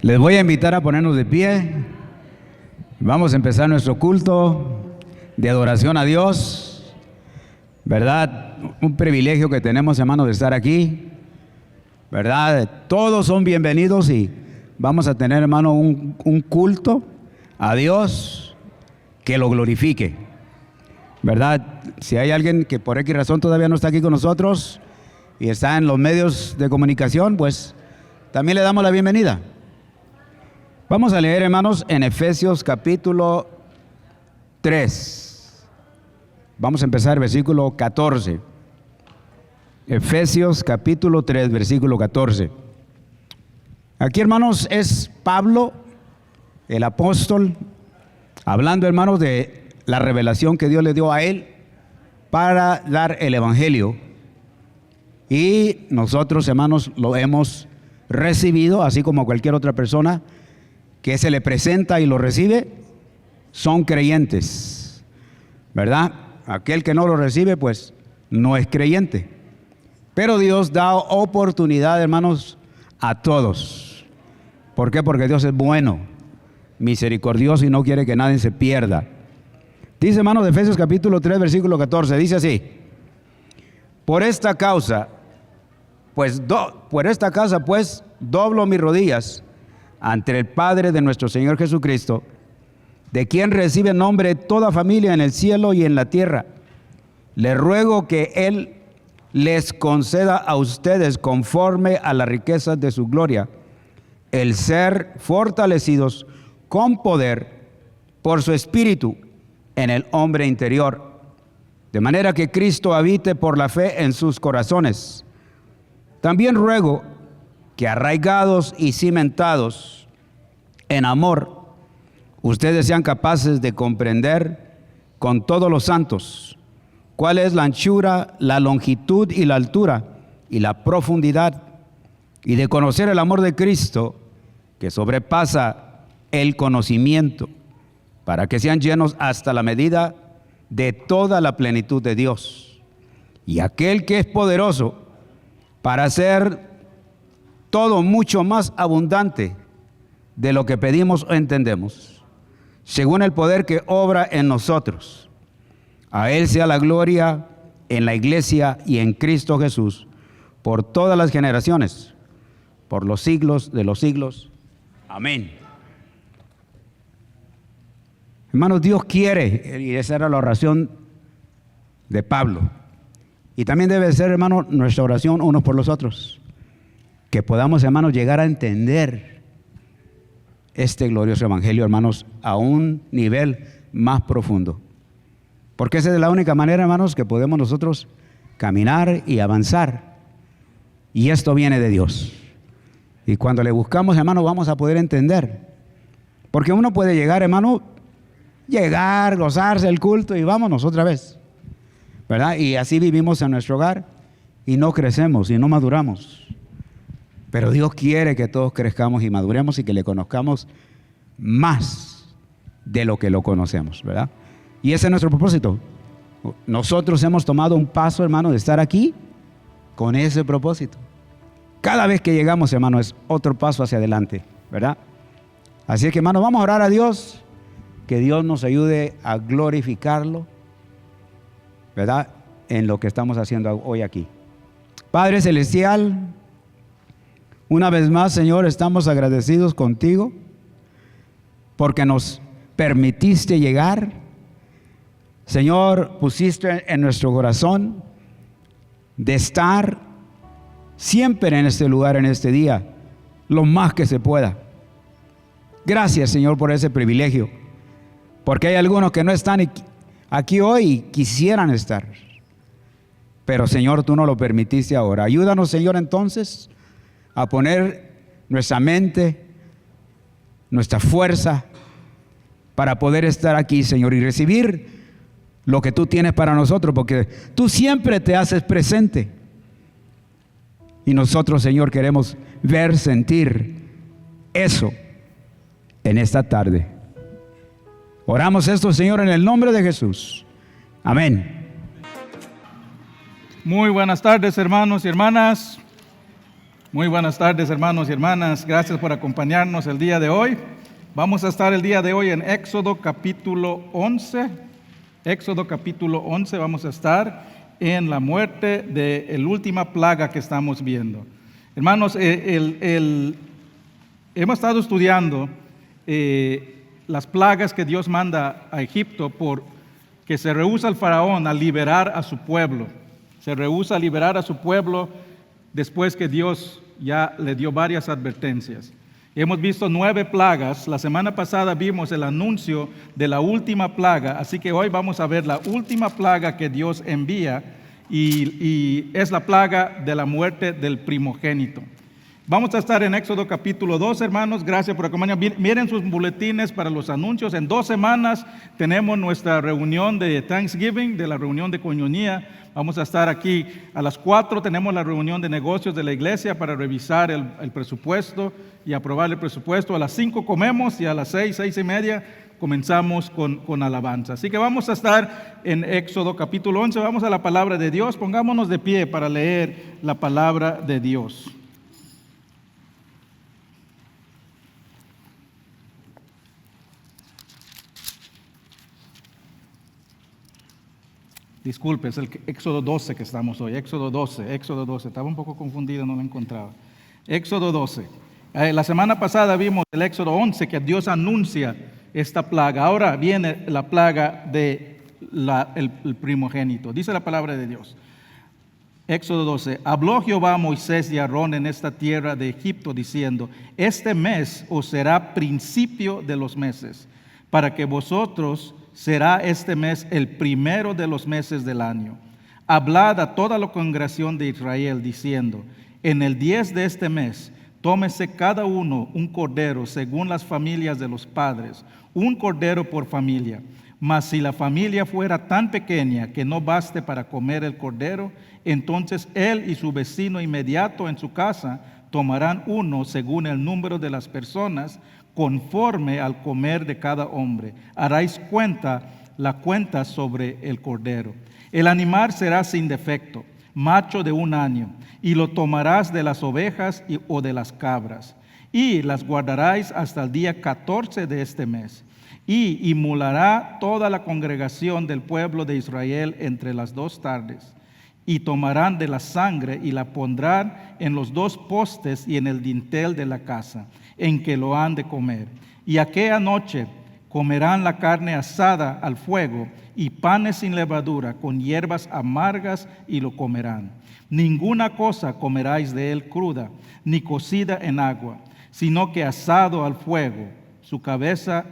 Les voy a invitar a ponernos de pie. Vamos a empezar nuestro culto de adoración a Dios. ¿Verdad? Un privilegio que tenemos, hermanos, de estar aquí. ¿Verdad? Todos son bienvenidos y vamos a tener, hermano, un culto a Dios que lo glorifique. ¿Verdad? Si hay alguien que por X razón todavía no está aquí con nosotros y está en los medios de comunicación, pues también le damos la bienvenida. Vamos a leer, hermanos, en Efesios capítulo 3. Vamos a empezar versículo 14. Efesios capítulo 3, versículo 14. Aquí, hermanos, es Pablo, el apóstol, hablando, hermanos, de la revelación que Dios le dio a él para dar el evangelio. Y nosotros, hermanos, lo hemos recibido, así como cualquier otra persona que se le presenta y lo recibe, son creyentes, ¿verdad? Aquel que no lo recibe, pues no es creyente. Pero Dios da oportunidad, hermanos, a todos. ¿Por qué? Porque Dios es bueno, misericordioso y no quiere que nadie se pierda. Dice, hermanos, de Efesios capítulo 3, versículo 14, dice así: por esta causa, pues doblo mis rodillas ante el Padre de nuestro Señor Jesucristo, de quien recibe nombre toda familia en el cielo y en la tierra. Le ruego que Él les conceda a ustedes, conforme a las riquezas de su gloria, el ser fortalecidos con poder por su Espíritu en el hombre interior, de manera que Cristo habite por la fe en sus corazones. También ruego que, arraigados y cimentados en amor, ustedes sean capaces de comprender con todos los santos cuál es la anchura, la longitud y la altura y la profundidad, y de conocer el amor de Cristo que sobrepasa el conocimiento, para que sean llenos hasta la medida de toda la plenitud de Dios. Y aquel que es poderoso para hacer todo mucho más abundante de lo que pedimos o entendemos, según el poder que obra en nosotros. A Él sea la gloria en la iglesia y en Cristo Jesús, por todas las generaciones, por los siglos de los siglos. Amén. Hermanos, Dios quiere, y esa era la oración de Pablo, y también debe ser, hermanos, nuestra oración unos por los otros, que podamos, hermanos, llegar a entender este glorioso evangelio, hermanos, a un nivel más profundo. Porque esa es la única manera, hermanos, que podemos nosotros caminar y avanzar. Y esto viene de Dios. Y cuando le buscamos, hermanos, vamos a poder entender. Porque uno puede llegar, hermano, gozarse el culto y vámonos otra vez, ¿verdad? Y así vivimos en nuestro hogar y no crecemos y no maduramos. Pero Dios quiere que todos crezcamos y maduremos y que le conozcamos más de lo que lo conocemos, ¿verdad? Y ese es nuestro propósito. Nosotros hemos tomado un paso, hermano, de estar aquí con ese propósito. Cada vez que llegamos, hermano, es otro paso hacia adelante, ¿verdad? Así que, hermano, vamos a orar a Dios, que Dios nos ayude a glorificarlo, ¿verdad? En lo que estamos haciendo hoy aquí. Padre Celestial, una vez más, Señor, estamos agradecidos contigo porque nos permitiste llegar. Señor, pusiste en nuestro corazón de estar siempre en este lugar, en este día, lo más que se pueda. Gracias, Señor, por ese privilegio, porque hay algunos que no están aquí hoy y quisieran estar, pero, Señor, tú no lo permitiste ahora. Ayúdanos, Señor, entonces, a poner nuestra mente, nuestra fuerza para poder estar aquí, Señor, y recibir lo que tú tienes para nosotros, porque tú siempre te haces presente. Y nosotros, Señor, queremos ver, sentir eso en esta tarde. Oramos esto, Señor, en el nombre de Jesús. Amén. Muy buenas tardes, hermanos y hermanas. Muy buenas tardes, hermanos y hermanas. Gracias por acompañarnos el día de hoy. Vamos a estar el día de hoy en Éxodo capítulo 11. Éxodo capítulo 11 vamos a estar en la muerte de la última plaga que estamos viendo. Hermanos, hemos estado estudiando las plagas que Dios manda a Egipto porque se rehúsa el faraón a liberar a su pueblo. Se rehúsa a liberar a su pueblo después que Dios ya le dio varias advertencias. Hemos visto 9 plagas. La semana pasada vimos el anuncio de la última plaga, así que hoy vamos a ver la última plaga que Dios envía y es la plaga de la muerte del primogénito. Vamos a estar en Éxodo capítulo 2, hermanos. Gracias por acompañarnos. Miren sus boletines para los anuncios. En 2 semanas tenemos nuestra reunión de Thanksgiving, de la reunión de coinonía. Vamos a estar aquí a las 4. Tenemos la reunión de negocios de la iglesia para revisar el presupuesto y aprobar el presupuesto. A las 5 comemos y a las 6:30 comenzamos con alabanza. Así que vamos a estar en Éxodo capítulo 11. Vamos a la palabra de Dios. Pongámonos de pie para leer la palabra de Dios. Disculpe, es el Éxodo 12 que estamos hoy. Éxodo 12. Estaba un poco confundido, no lo encontraba. Éxodo 12. La semana pasada vimos el Éxodo 11 que Dios anuncia esta plaga. Ahora viene la plaga del primogénito. Dice la palabra de Dios. Éxodo 12. Habló Jehová a Moisés y a Aarón en esta tierra de Egipto diciendo: este mes os será principio de los meses, para que vosotros será este mes el primero de los meses del año. Hablad a toda la congregación de Israel diciendo: en el 10 de este mes, tómese cada uno un cordero según las familias de los padres, un cordero por familia. Mas si la familia fuera tan pequeña que no baste para comer el cordero, entonces él y su vecino inmediato en su casa tomarán uno según el número de las personas, conforme al comer de cada hombre. Haráis la cuenta sobre el cordero. El animal será sin defecto, macho de 1 año, y lo tomarás de las ovejas o de las cabras, y las guardaráis hasta el día 14 de este mes. Y inmolará toda la congregación del pueblo de Israel entre las 2 tardes. Y tomarán de la sangre y la pondrán en los 2 postes y en el dintel de la casa, en que lo han de comer. Y aquella noche comerán la carne asada al fuego y panes sin levadura con hierbas amargas, y lo comerán. Ninguna cosa comeráis de él cruda, ni cocida en agua, sino que asado al fuego, su cabeza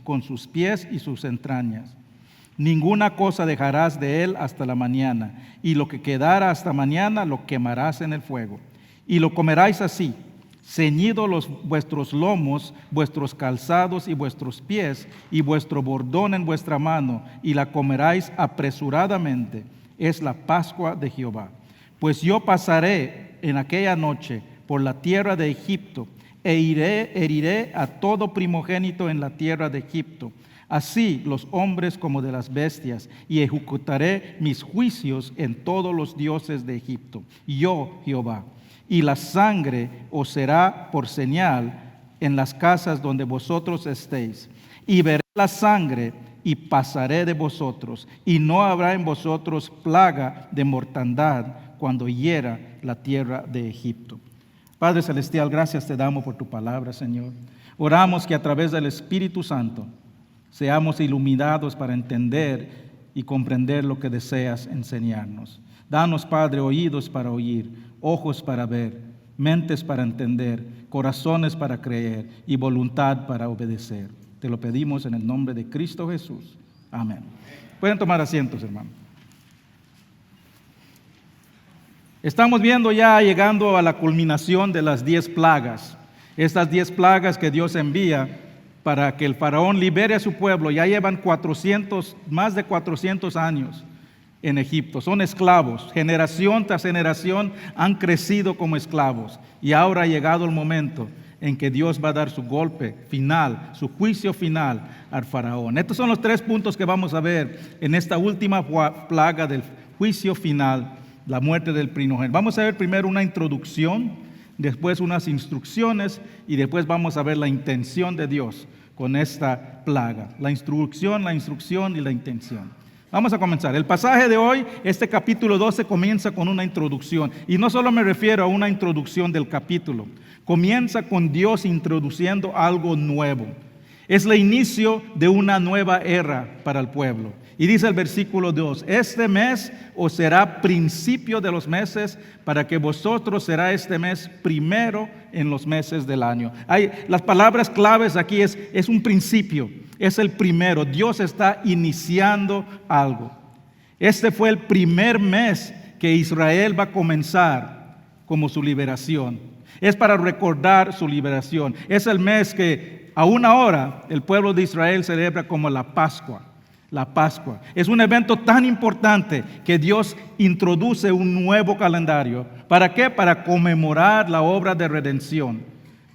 con sus pies y sus entrañas. Ninguna cosa dejarás de él hasta la mañana, y lo que quedara hasta mañana lo quemarás en el fuego. Y lo comeráis así, ceñidos vuestros lomos, vuestros calzados y vuestros pies, y vuestro bordón en vuestra mano, y la comeráis apresuradamente. Es la Pascua de Jehová. Pues yo pasaré en aquella noche por la tierra de Egipto, e heriré a todo primogénito en la tierra de Egipto, así los hombres como de las bestias, y ejecutaré mis juicios en todos los dioses de Egipto. Yo, Jehová. Y la sangre os será por señal en las casas donde vosotros estéis. Y veré la sangre y pasaré de vosotros, y no habrá en vosotros plaga de mortandad cuando hiera la tierra de Egipto. Padre Celestial, gracias te damos por tu palabra, Señor. Oramos que a través del Espíritu Santo seamos iluminados para entender y comprender lo que deseas enseñarnos. Danos, Padre, oídos para oír, ojos para ver, mentes para entender, corazones para creer y voluntad para obedecer. Te lo pedimos en el nombre de Cristo Jesús. Amén. Pueden tomar asientos, hermanos. Estamos viendo ya llegando a la culminación de las 10 plagas. Estas 10 plagas que Dios envía para que el faraón libere a su pueblo. Ya llevan más de 400 años en Egipto. Son esclavos. Generación tras generación han crecido como esclavos. Y ahora ha llegado el momento en que Dios va a dar su golpe final, su juicio final al faraón. Estos son los 3 puntos que vamos a ver en esta última plaga del juicio final, la muerte del primogénito. Vamos a ver primero una introducción después unas instrucciones y después vamos a ver la intención de Dios con esta plaga. La instrucción y la intención. Vamos a comenzar. El pasaje de hoy, este capítulo 12, comienza con una introducción. Y no solo me refiero a una introducción del capítulo. Comienza con Dios introduciendo algo nuevo. Es el inicio de una nueva era para el pueblo. Y dice el versículo 2, este mes os será principio de los meses, para que vosotros será este mes primero en los meses del año. Las palabras claves aquí es un principio, es el primero. Dios está iniciando algo. Este fue el primer mes que Israel va a comenzar como su liberación. Es para recordar su liberación. Es el mes que aún ahora el pueblo de Israel celebra como la Pascua. La Pascua. Es un evento tan importante que Dios introduce un nuevo calendario. ¿Para qué? Para conmemorar la obra de redención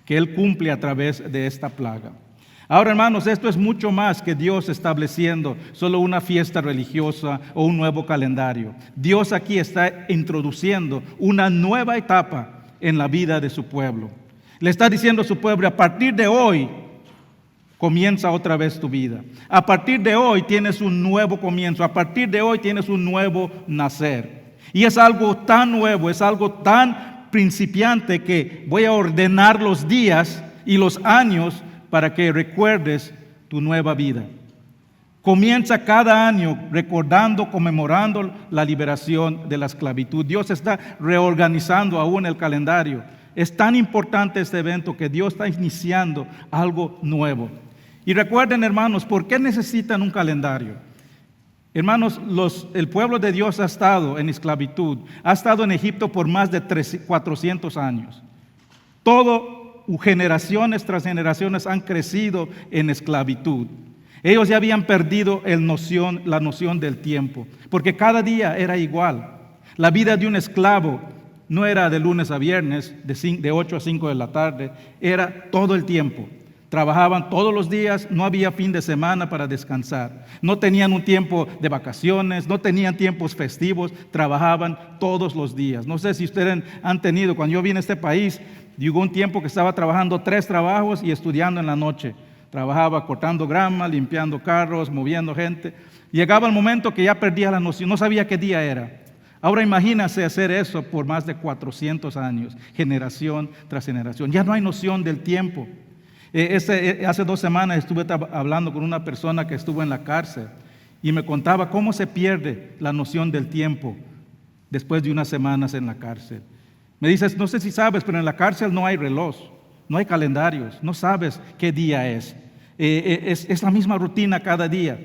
que Él cumple a través de esta plaga. Ahora, hermanos, esto es mucho más que Dios estableciendo solo una fiesta religiosa o un nuevo calendario. Dios aquí está introduciendo una nueva etapa en la vida de su pueblo. Le está diciendo a su pueblo, a partir de hoy, comienza otra vez tu vida. A partir de hoy tienes un nuevo comienzo. A partir de hoy tienes un nuevo nacer. Y es algo tan nuevo, es algo tan principiante que voy a ordenar los días y los años para que recuerdes tu nueva vida. Comienza cada año recordando, conmemorando la liberación de la esclavitud. Dios está reorganizando aún el calendario. Es tan importante este evento que Dios está iniciando algo nuevo. Y recuerden, hermanos, ¿por qué necesitan un calendario? Hermanos, el pueblo de Dios ha estado en esclavitud, ha estado en Egipto por más de 400 años. Generaciones tras generaciones han crecido en esclavitud. Ellos ya habían perdido la noción del tiempo, porque cada día era igual. La vida de un esclavo no era de lunes a viernes, de 8 a 5 de la tarde, era todo el tiempo. Trabajaban todos los días, no había fin de semana para descansar. No tenían un tiempo de vacaciones, no tenían tiempos festivos, trabajaban todos los días. No sé si ustedes han tenido, cuando yo vine a este país, llegó un tiempo que estaba trabajando 3 trabajos y estudiando en la noche. Trabajaba cortando grama, limpiando carros, moviendo gente. Llegaba el momento que ya perdía la noción, no sabía qué día era. Ahora imagínense hacer eso por más de 400 años, generación tras generación. Ya no hay noción del tiempo. Hace 2 semanas estuve hablando con una persona que estuvo en la cárcel y me contaba cómo se pierde la noción del tiempo después de unas semanas en la cárcel. Me dice, no sé si sabes, pero en la cárcel no hay reloj, no hay calendarios, no sabes qué día es. Es la misma rutina cada día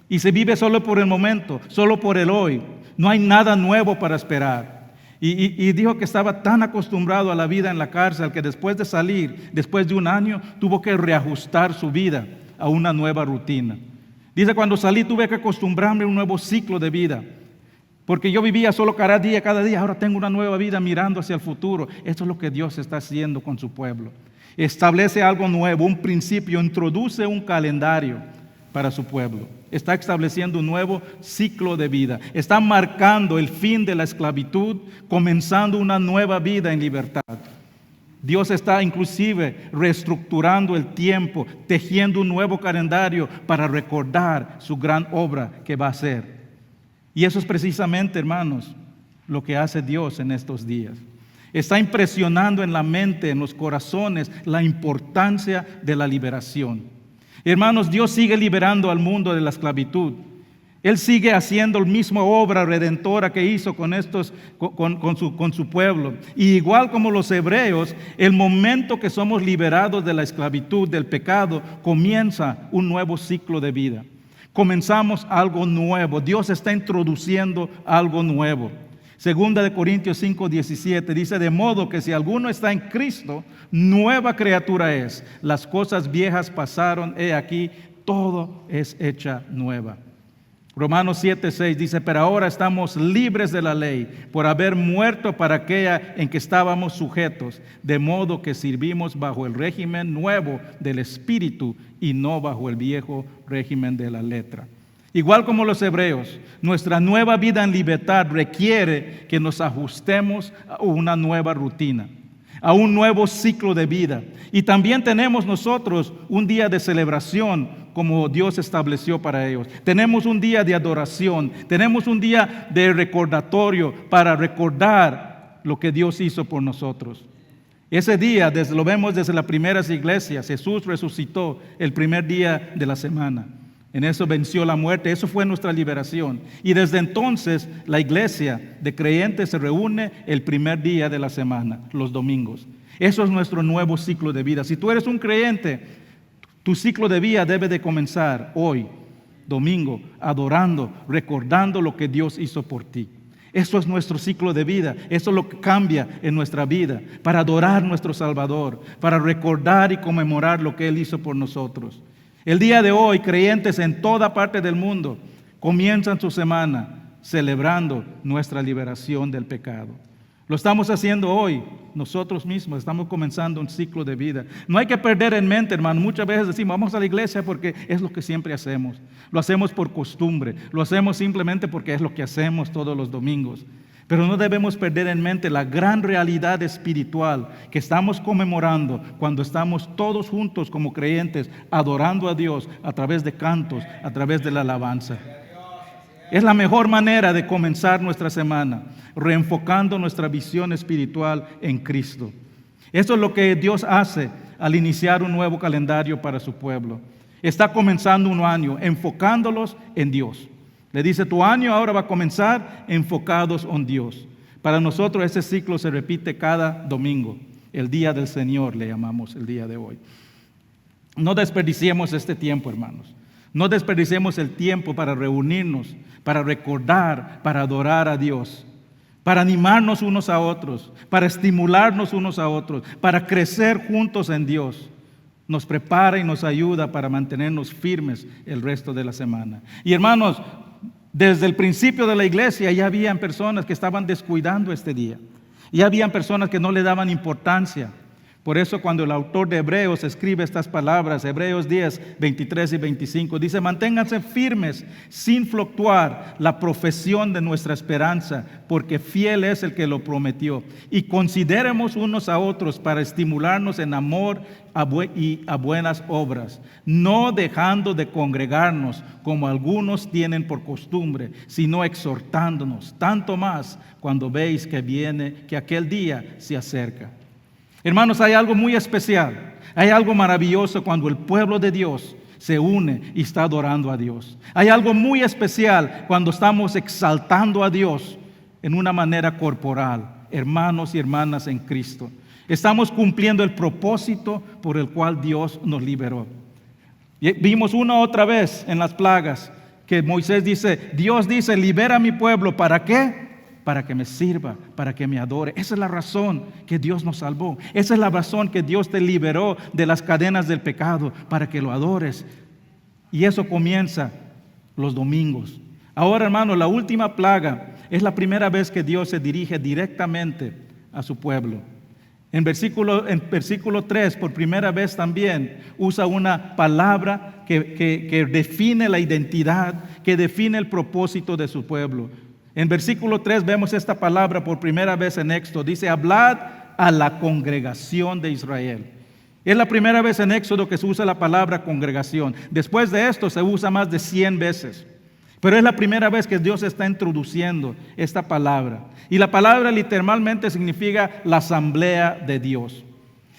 y se vive solo por el momento, solo por el hoy. No hay nada nuevo para esperar. Y dijo que estaba tan acostumbrado a la vida en la cárcel que después de salir, después de un año, tuvo que reajustar su vida a una nueva rutina. Dice, cuando salí tuve que acostumbrarme a un nuevo ciclo de vida, porque yo vivía solo cada día, ahora tengo una nueva vida mirando hacia el futuro. Esto es lo que Dios está haciendo con su pueblo. Establece algo nuevo, un principio, introduce un calendario para su pueblo. Está estableciendo un nuevo ciclo de vida. Está marcando el fin de la esclavitud, comenzando una nueva vida en libertad. Dios está inclusive reestructurando el tiempo, tejiendo un nuevo calendario para recordar su gran obra que va a hacer. Y eso es precisamente, hermanos, lo que hace Dios en estos días. Está impresionando en la mente, en los corazones, la importancia de la liberación. Hermanos, Dios sigue liberando al mundo de la esclavitud. Él sigue haciendo la misma obra redentora que hizo con su pueblo. Y igual como los hebreos, el momento que somos liberados de la esclavitud, del pecado, comienza un nuevo ciclo de vida. Comenzamos algo nuevo. Dios está introduciendo algo nuevo. Segunda de Corintios 5:17 dice, de modo que si alguno está en Cristo, nueva criatura es. Las cosas viejas pasaron, he aquí, todo es hecha nueva. Romanos 7:6 dice, pero ahora estamos libres de la ley, por haber muerto para aquella en que estábamos sujetos, de modo que servimos bajo el régimen nuevo del Espíritu y no bajo el viejo régimen de la letra. Igual como los hebreos, nuestra nueva vida en libertad requiere que nos ajustemos a una nueva rutina. a un nuevo ciclo de vida. Y también tenemos nosotros un día de celebración como Dios estableció para ellos. Tenemos un día de adoración, tenemos un día de recordatorio para recordar lo que Dios hizo por nosotros. Ese día, lo vemos desde las primeras iglesias, Jesús resucitó el primer día de la semana. En eso venció la muerte, eso fue nuestra liberación. Y desde entonces la iglesia de creyentes se reúne el primer día de la semana, los domingos. Eso es nuestro nuevo ciclo de vida. Si tú eres un creyente, tu ciclo de vida debe de comenzar hoy, domingo, adorando, recordando lo que Dios hizo por ti. Eso es nuestro ciclo de vida, eso es lo que cambia en nuestra vida, para adorar a nuestro Salvador, para recordar y conmemorar lo que Él hizo por nosotros. El día de hoy, creyentes en toda parte del mundo comienzan su semana celebrando nuestra liberación del pecado. Lo estamos haciendo hoy, nosotros mismos estamos comenzando un ciclo de vida. No hay que perder en mente, hermano, muchas veces decimos, vamos a la iglesia porque es lo que siempre hacemos. Lo hacemos por costumbre, lo hacemos simplemente porque es lo que hacemos todos los domingos. Pero no debemos perder en mente la gran realidad espiritual que estamos conmemorando cuando estamos todos juntos como creyentes adorando a Dios a través de cantos, a través de la alabanza. Es la mejor manera de comenzar nuestra semana, reenfocando nuestra visión espiritual en Cristo. Eso es lo que Dios hace al iniciar un nuevo calendario para su pueblo. Está comenzando un año enfocándolos en Dios. Le dice, tu año ahora va a comenzar enfocados en Dios. Para nosotros ese ciclo se repite cada domingo. El día del Señor le llamamos el día de hoy. No desperdiciemos este tiempo, hermanos. No desperdiciemos el tiempo para reunirnos, para recordar, para adorar a Dios, para animarnos unos a otros, para estimularnos unos a otros, para crecer juntos en Dios. Nos prepara y nos ayuda para mantenernos firmes el resto de la semana. Y hermanos, desde el principio de la iglesia ya habían personas que estaban descuidando este día. Ya habían personas que no le daban importancia. Por eso cuando el autor de Hebreos escribe estas palabras, Hebreos 10, 23 y 25, dice, manténganse firmes sin fluctuar la profesión de nuestra esperanza, porque fiel es el que lo prometió. Y consideremos unos a otros para estimularnos en amor y a buenas obras, no dejando de congregarnos como algunos tienen por costumbre, sino exhortándonos, tanto más cuando veis que aquel día se acerca. Hermanos, hay algo muy especial, hay algo maravilloso cuando el pueblo de Dios se une y está adorando a Dios. Hay algo muy especial cuando estamos exaltando a Dios en una manera corporal, hermanos y hermanas en Cristo. Estamos cumpliendo el propósito por el cual Dios nos liberó. Y vimos una otra vez en las plagas que Moisés dice, Dios dice, libera a mi pueblo, ¿para qué? Para que me sirva, para que me adore. Esa es la razón que Dios nos salvó. Esa es la razón que Dios te liberó de las cadenas del pecado, para que lo adores. Y eso comienza los domingos. Ahora, hermano, la última plaga es la primera vez que Dios se dirige directamente a su pueblo. En versículo 3, por primera vez también, usa una palabra que define la identidad, que define el propósito de su pueblo. En versículo 3 vemos esta palabra por primera vez en Éxodo. Dice, hablad a la congregación de Israel. Es la primera vez en Éxodo que se usa la palabra congregación. Después de esto se usa más de 100 veces. Pero es la primera vez que Dios está introduciendo esta palabra. Y la palabra literalmente significa la asamblea de Dios.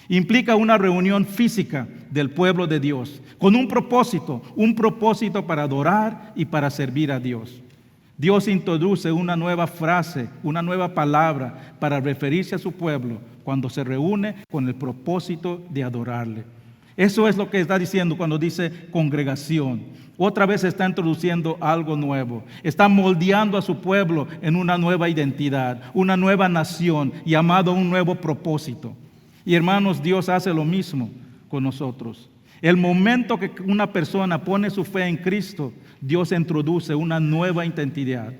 Implica una reunión física del pueblo de Dios, con un propósito para adorar y para servir a Dios. Dios introduce una nueva frase, una nueva palabra para referirse a su pueblo cuando se reúne con el propósito de adorarle. Eso es lo que está diciendo cuando dice congregación. Otra vez está introduciendo algo nuevo. Está moldeando a su pueblo en una nueva identidad, una nueva nación, llamado a un nuevo propósito. Y hermanos, Dios hace lo mismo con nosotros. El momento que una persona pone su fe en Cristo, Dios introduce una nueva identidad.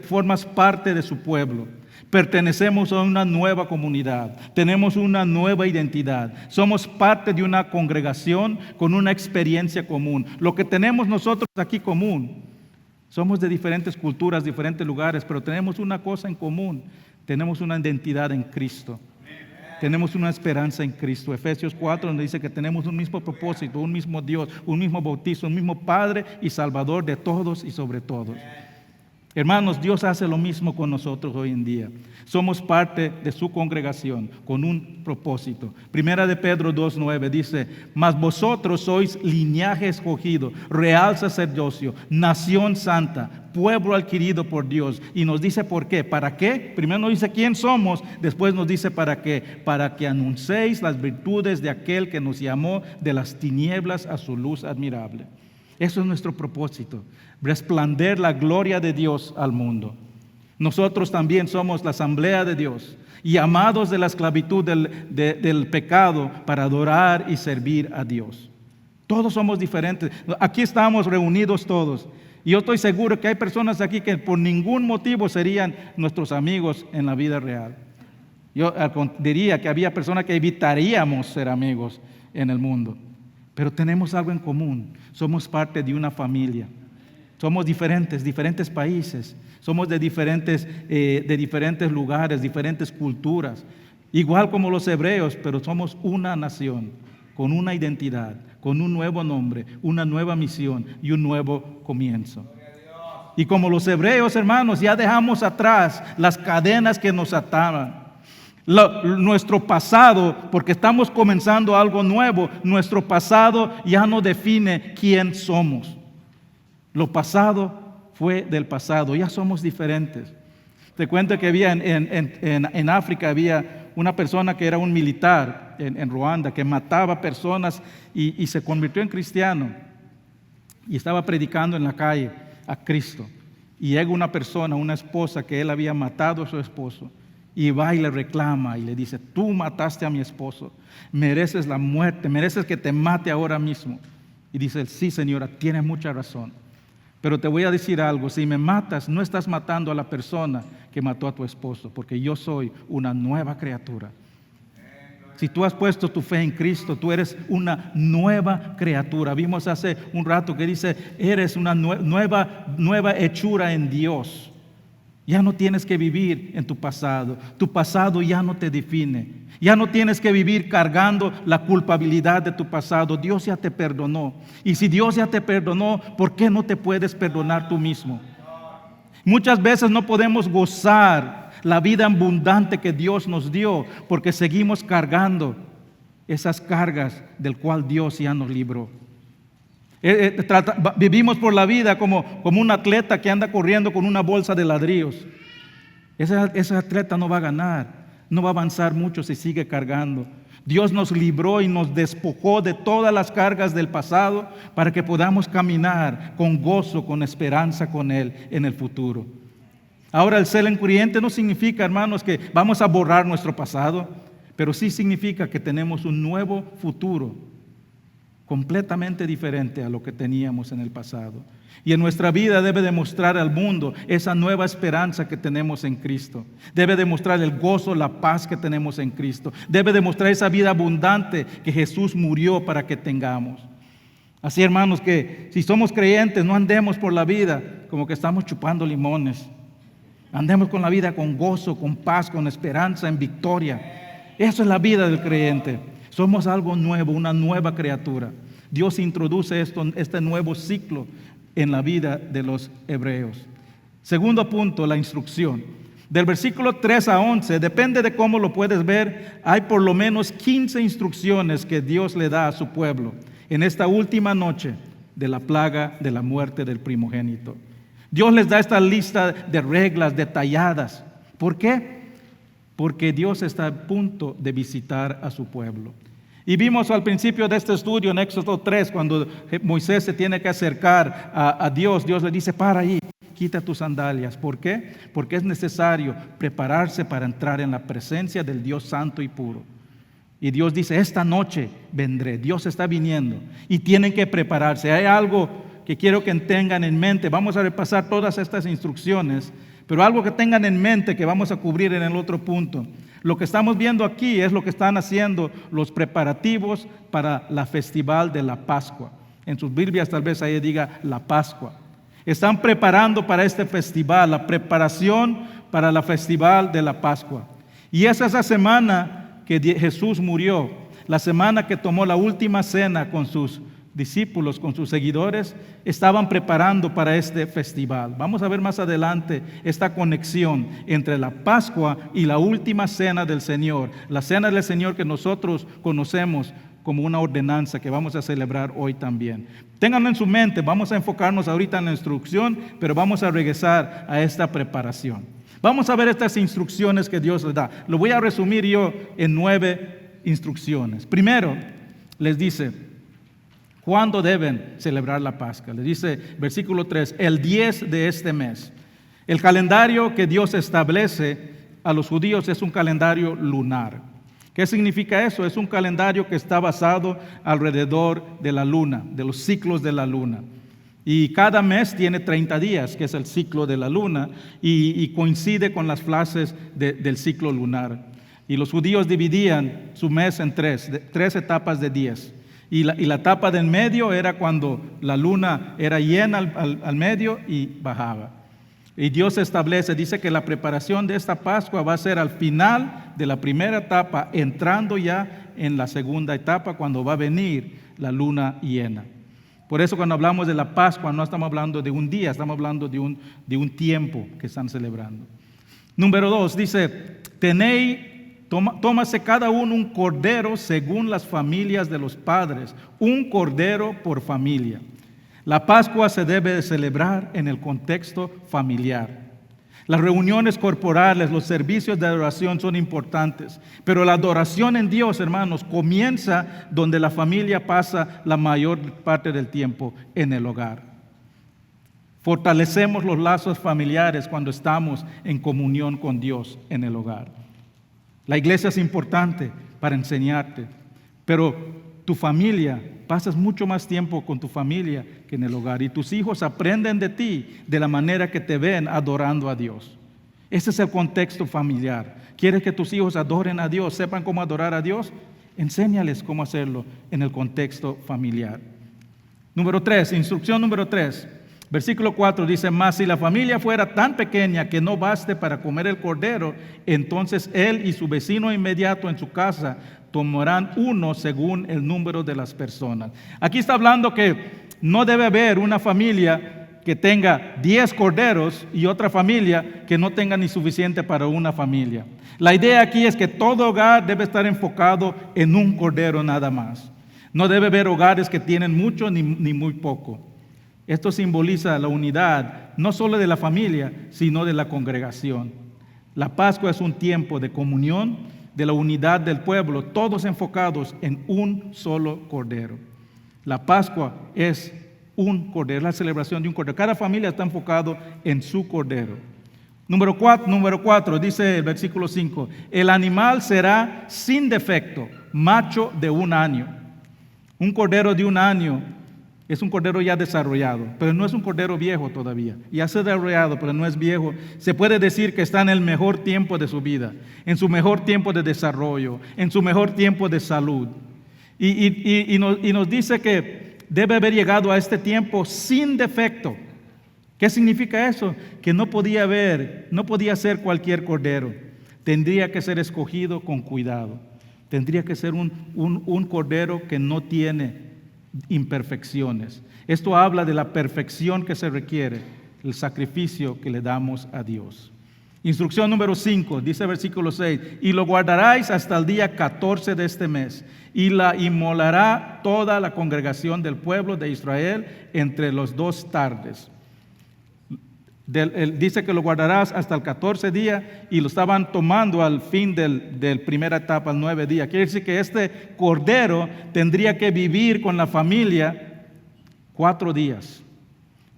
Formas parte de su pueblo. Pertenecemos a una nueva comunidad. Tenemos una nueva identidad. Somos parte de una congregación con una experiencia común. Lo que tenemos nosotros aquí común, somos de diferentes culturas, diferentes lugares, pero tenemos una cosa en común. Tenemos una identidad en Cristo. Tenemos una esperanza en Cristo. Efesios 4 nos dice que tenemos un mismo propósito, un mismo Dios, un mismo bautizo, un mismo Padre y Salvador de todos y sobre todos. Hermanos, Dios hace lo mismo con nosotros hoy en día. Somos parte de su congregación con un propósito. Primera de Pedro 2:9 dice: mas vosotros sois linaje escogido, real sacerdocio, nación santa, pueblo adquirido por Dios. Y nos dice por qué. ¿Para qué? Primero nos dice quién somos, después nos dice para qué. Para que anunciéis las virtudes de aquel que nos llamó de las tinieblas a su luz admirable. Eso es nuestro propósito, resplandecer la gloria de Dios al mundo. Nosotros también somos la asamblea de Dios, llamados de la esclavitud del pecado para adorar y servir a Dios. Todos somos diferentes. Aquí estamos reunidos todos. Y yo estoy seguro que hay personas aquí que por ningún motivo serían nuestros amigos en la vida real. Yo diría que había personas que evitaríamos ser amigos en el mundo. Pero tenemos algo en común. Somos parte de una familia. Somos diferentes países. Somos de diferentes lugares, diferentes culturas. Igual como los hebreos, pero somos una nación con una identidad, con un nuevo nombre, una nueva misión y un nuevo comienzo. Y como los hebreos, hermanos, ya dejamos atrás las cadenas que nos ataban. Nuestro pasado, porque estamos comenzando algo nuevo, nuestro pasado ya no define quién somos. Lo pasado fue del pasado, ya somos diferentes. Te cuento que había en África había una persona que era un militar en Ruanda que mataba personas y se convirtió en cristiano y estaba predicando en la calle a Cristo. Y llega una persona, una esposa que él había matado a su esposo. Y va y le reclama y le dice: tú mataste a mi esposo, mereces la muerte, mereces que te mate ahora mismo. Y dice: sí, señora, tienes mucha razón, pero te voy a decir algo: si me matas, no estás matando a la persona que mató a tu esposo, porque yo soy una nueva criatura. Si tú has puesto tu fe en Cristo, tú eres una nueva criatura. Vimos hace un rato que dice: eres una nueva hechura en Dios. Ya no tienes que vivir en tu pasado. Tu pasado ya no te define. Ya no tienes que vivir cargando la culpabilidad de tu pasado. Dios ya te perdonó. Y si Dios ya te perdonó, ¿por qué no te puedes perdonar tú mismo? Muchas veces no podemos gozar la vida abundante que Dios nos dio porque seguimos cargando esas cargas del cual Dios ya nos libró. Vivimos por la vida como un atleta que anda corriendo con una bolsa de ladrillos. Ese atleta no va a ganar, no va a avanzar mucho si sigue cargando. Dios nos libró y nos despojó de todas las cargas del pasado para que podamos caminar con gozo, con esperanza con Él en el futuro. Ahora, el ser creyente no significa, hermanos, que vamos a borrar nuestro pasado, pero sí significa que tenemos un nuevo futuro completamente diferente a lo que teníamos en el pasado. Y en nuestra vida debe demostrar al mundo esa nueva esperanza que tenemos en Cristo. Debe demostrar el gozo, la paz que tenemos en Cristo. Debe demostrar esa vida abundante que Jesús murió para que tengamos. Así, hermanos, que si somos creyentes, no andemos por la vida como que estamos chupando limones. Andemos con la vida con gozo, con paz, con esperanza, en victoria. Eso es la vida del creyente. Somos algo nuevo, una nueva criatura. Dios introduce este nuevo ciclo en la vida de los hebreos. Segundo punto, la instrucción. Del versículo 3 a 11, depende de cómo lo puedes ver, hay por lo menos 15 instrucciones que Dios le da a su pueblo en esta última noche de la plaga de la muerte del primogénito. Dios les da esta lista de reglas detalladas. ¿Por qué? Porque Dios está a punto de visitar a su pueblo. Y vimos al principio de este estudio en Éxodo 3, cuando Moisés se tiene que acercar a Dios, Dios le dice: para ahí, quita tus sandalias. ¿Por qué? Porque es necesario prepararse para entrar en la presencia del Dios santo y puro. Y Dios dice: esta noche vendré. Dios está viniendo y tienen que prepararse. Hay algo que quiero que tengan en mente. Vamos a repasar todas estas instrucciones, pero algo que tengan en mente que vamos a cubrir en el otro punto. Lo que estamos viendo aquí es lo que están haciendo los preparativos para la festival de la Pascua. En sus Biblias tal vez ahí diga la Pascua. Están preparando para este festival, la preparación para la festival de la Pascua. Y esa es la semana que Jesús murió, la semana que tomó la última cena con sus discípulos, con sus seguidores, estaban preparando para este festival. Vamos a ver más adelante esta conexión entre la Pascua y la última cena del Señor, la cena del Señor que nosotros conocemos como una ordenanza que vamos a celebrar hoy también. Ténganlo en su mente, vamos a enfocarnos ahorita en la instrucción, pero vamos a regresar a esta preparación. Vamos a ver estas instrucciones que Dios les da. Lo voy a resumir yo en 9 instrucciones. Primero, les dice, ¿cuándo deben celebrar la Pascua? Les dice, versículo 3, el 10 de este mes. El calendario que Dios establece a los judíos es un calendario lunar. ¿Qué significa eso? Es un calendario que está basado alrededor de la luna, de los ciclos de la luna. Y cada mes tiene 30 días, que es el ciclo de la luna, y coincide con las fases del ciclo lunar. Y los judíos dividían su mes en tres etapas de 10. Y la etapa del medio era cuando la luna era llena al medio y bajaba. Y Dios establece, dice que la preparación de esta Pascua va a ser al final de la primera etapa, entrando ya en la segunda etapa, cuando va a venir la luna llena. Por eso cuando hablamos de la Pascua no estamos hablando de un día, estamos hablando de un tiempo que están celebrando. Número 2, dice, tómase cada uno un cordero según las familias de los padres, un cordero por familia. La Pascua se debe de celebrar en el contexto familiar. Las reuniones corporales, los servicios de adoración son importantes, pero la adoración en Dios, hermanos, comienza donde la familia pasa la mayor parte del tiempo, en el hogar. Fortalecemos los lazos familiares cuando estamos en comunión con Dios en el hogar. La iglesia es importante para enseñarte, pero tu familia, pasas mucho más tiempo con tu familia que en el hogar, y tus hijos aprenden de ti de la manera que te ven adorando a Dios. Ese es el contexto familiar. ¿Quieres que tus hijos adoren a Dios, sepan cómo adorar a Dios? Enséñales cómo hacerlo en el contexto familiar. Número 3, instrucción número 3. Versículo 4 dice, mas si la familia fuera tan pequeña que no baste para comer el cordero, entonces él y su vecino inmediato en su casa tomarán uno según el número de las personas. Aquí está hablando que no debe haber una familia que tenga 10 corderos y otra familia que no tenga ni suficiente para una familia. La idea aquí es que todo hogar debe estar enfocado en un cordero nada más. No debe haber hogares que tienen mucho ni muy poco. Esto simboliza la unidad, no solo de la familia, sino de la congregación. La Pascua es un tiempo de comunión, de la unidad del pueblo, todos enfocados en un solo cordero. La Pascua es un cordero, la celebración de un cordero. Cada familia está enfocado en su cordero. Número 4, dice el versículo 5, el animal será sin defecto, macho de 1 año. Un cordero de 1 año es un cordero ya desarrollado, pero no es un cordero viejo todavía. Ya se ha desarrollado, pero no es viejo. Se puede decir que está en el mejor tiempo de su vida, en su mejor tiempo de desarrollo, en su mejor tiempo de salud. Y nos dice que debe haber llegado a este tiempo sin defecto. ¿Qué significa eso? Que no podía ser cualquier cordero. Tendría que ser escogido con cuidado. Tendría que ser un cordero que no tiene imperfecciones. Esto habla de la perfección que se requiere, el sacrificio que le damos a Dios. Instrucción número 5, dice el versículo 6, y lo guardaráis hasta el día 14 de este mes, y la inmolará toda la congregación del pueblo de Israel entre los 2 tardes. Dice que lo guardarás hasta el 14 día, y lo estaban tomando al fin del primera etapa, al 9 días. Quiere decir que este cordero tendría que vivir con la familia 4 días.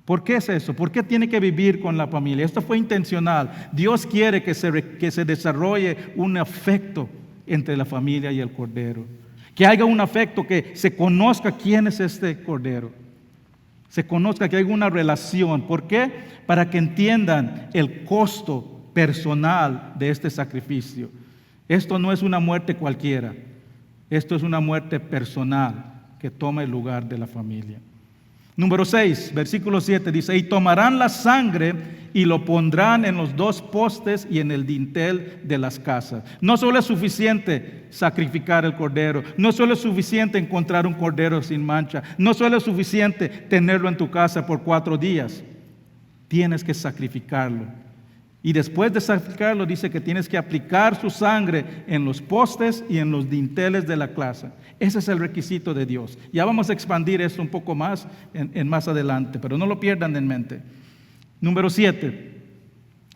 ¿Por qué es eso? ¿Por qué tiene que vivir con la familia? Esto fue intencional. Dios quiere que se desarrolle un afecto entre la familia y el cordero. Que haya un afecto, que se conozca quién es este cordero. Se conozca, que hay una relación. ¿Por qué? Para que entiendan el costo personal de este sacrificio. Esto no es una muerte cualquiera. Esto es una muerte personal que toma el lugar de la familia. Número 6, versículo 7 dice, y tomarán la sangre y lo pondrán en los dos postes y en el dintel de las casas. No solo es suficiente sacrificar el cordero, no solo es suficiente encontrar un cordero sin mancha, no solo es suficiente tenerlo en tu casa por 4 días, tienes que sacrificarlo. Y después de sacrificarlo dice que tienes que aplicar su sangre en los postes y en los dinteles de la casa. Ese es el requisito de Dios. Ya vamos a expandir esto un poco más en más adelante, pero no lo pierdan en mente. Número 7,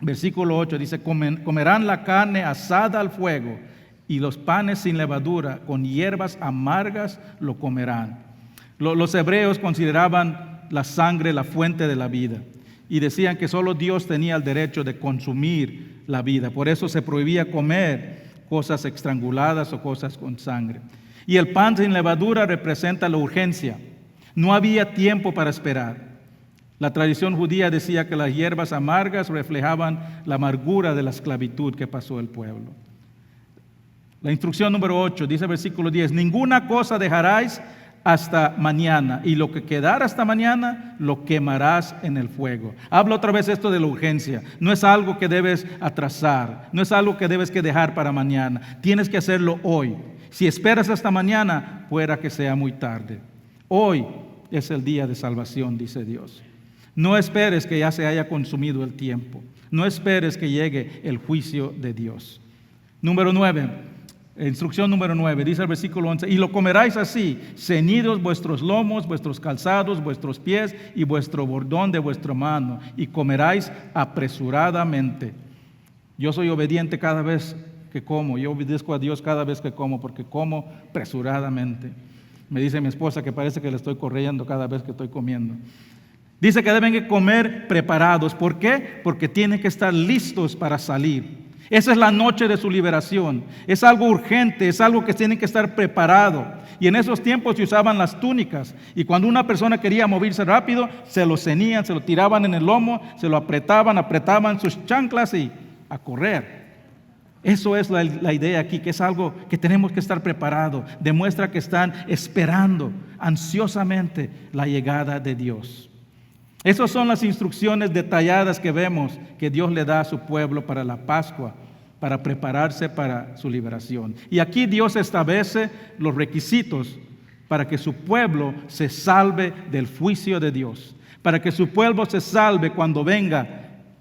versículo 8 dice, comerán la carne asada al fuego y los panes sin levadura, con hierbas amargas lo comerán. Los hebreos consideraban la sangre la fuente de la vida. Y decían que solo Dios tenía el derecho de consumir la vida. Por eso se prohibía comer cosas estranguladas o cosas con sangre. Y el pan sin levadura representa la urgencia. No había tiempo para esperar. La tradición judía decía que las hierbas amargas reflejaban la amargura de la esclavitud que pasó el pueblo. La instrucción número 8 dice el versículo 10, ninguna cosa dejaráis hasta mañana, y lo que quedara hasta mañana lo quemarás en el fuego. Habla otra vez esto de la urgencia. No es algo que debes atrasar, no es algo que debes que dejar para mañana. Tienes que hacerlo hoy. Si esperas hasta mañana, pueda que sea muy tarde. Hoy es el día de salvación, dice Dios. No esperes que ya se haya consumido el tiempo. No esperes que llegue el juicio de Dios. Número 9. Instrucción número 9, dice el versículo 11, y lo comeráis así, ceñidos vuestros lomos, vuestros calzados, vuestros pies y vuestro bordón de vuestra mano, y comeráis apresuradamente. Yo soy obediente cada vez que como, yo obedezco a Dios cada vez que como, porque como apresuradamente. Me dice mi esposa que parece que le estoy corriendo cada vez que estoy comiendo. Dice que deben que comer preparados. ¿Por qué? Porque tienen que estar listos para salir. Esa es la noche de su liberación. Es algo urgente, es algo que tienen que estar preparado. Y en esos tiempos se usaban las túnicas. Y cuando una persona quería moverse rápido, se lo ceñían, se lo tiraban en el lomo, se lo apretaban sus chanclas y a correr. Eso es la idea aquí, que es algo que tenemos que estar preparados. Demuestra que están esperando ansiosamente la llegada de Dios. Esas son las instrucciones detalladas que vemos que Dios le da a su pueblo para la Pascua, para prepararse para su liberación. Y aquí Dios establece los requisitos para que su pueblo se salve del juicio de Dios, para que su pueblo se salve cuando venga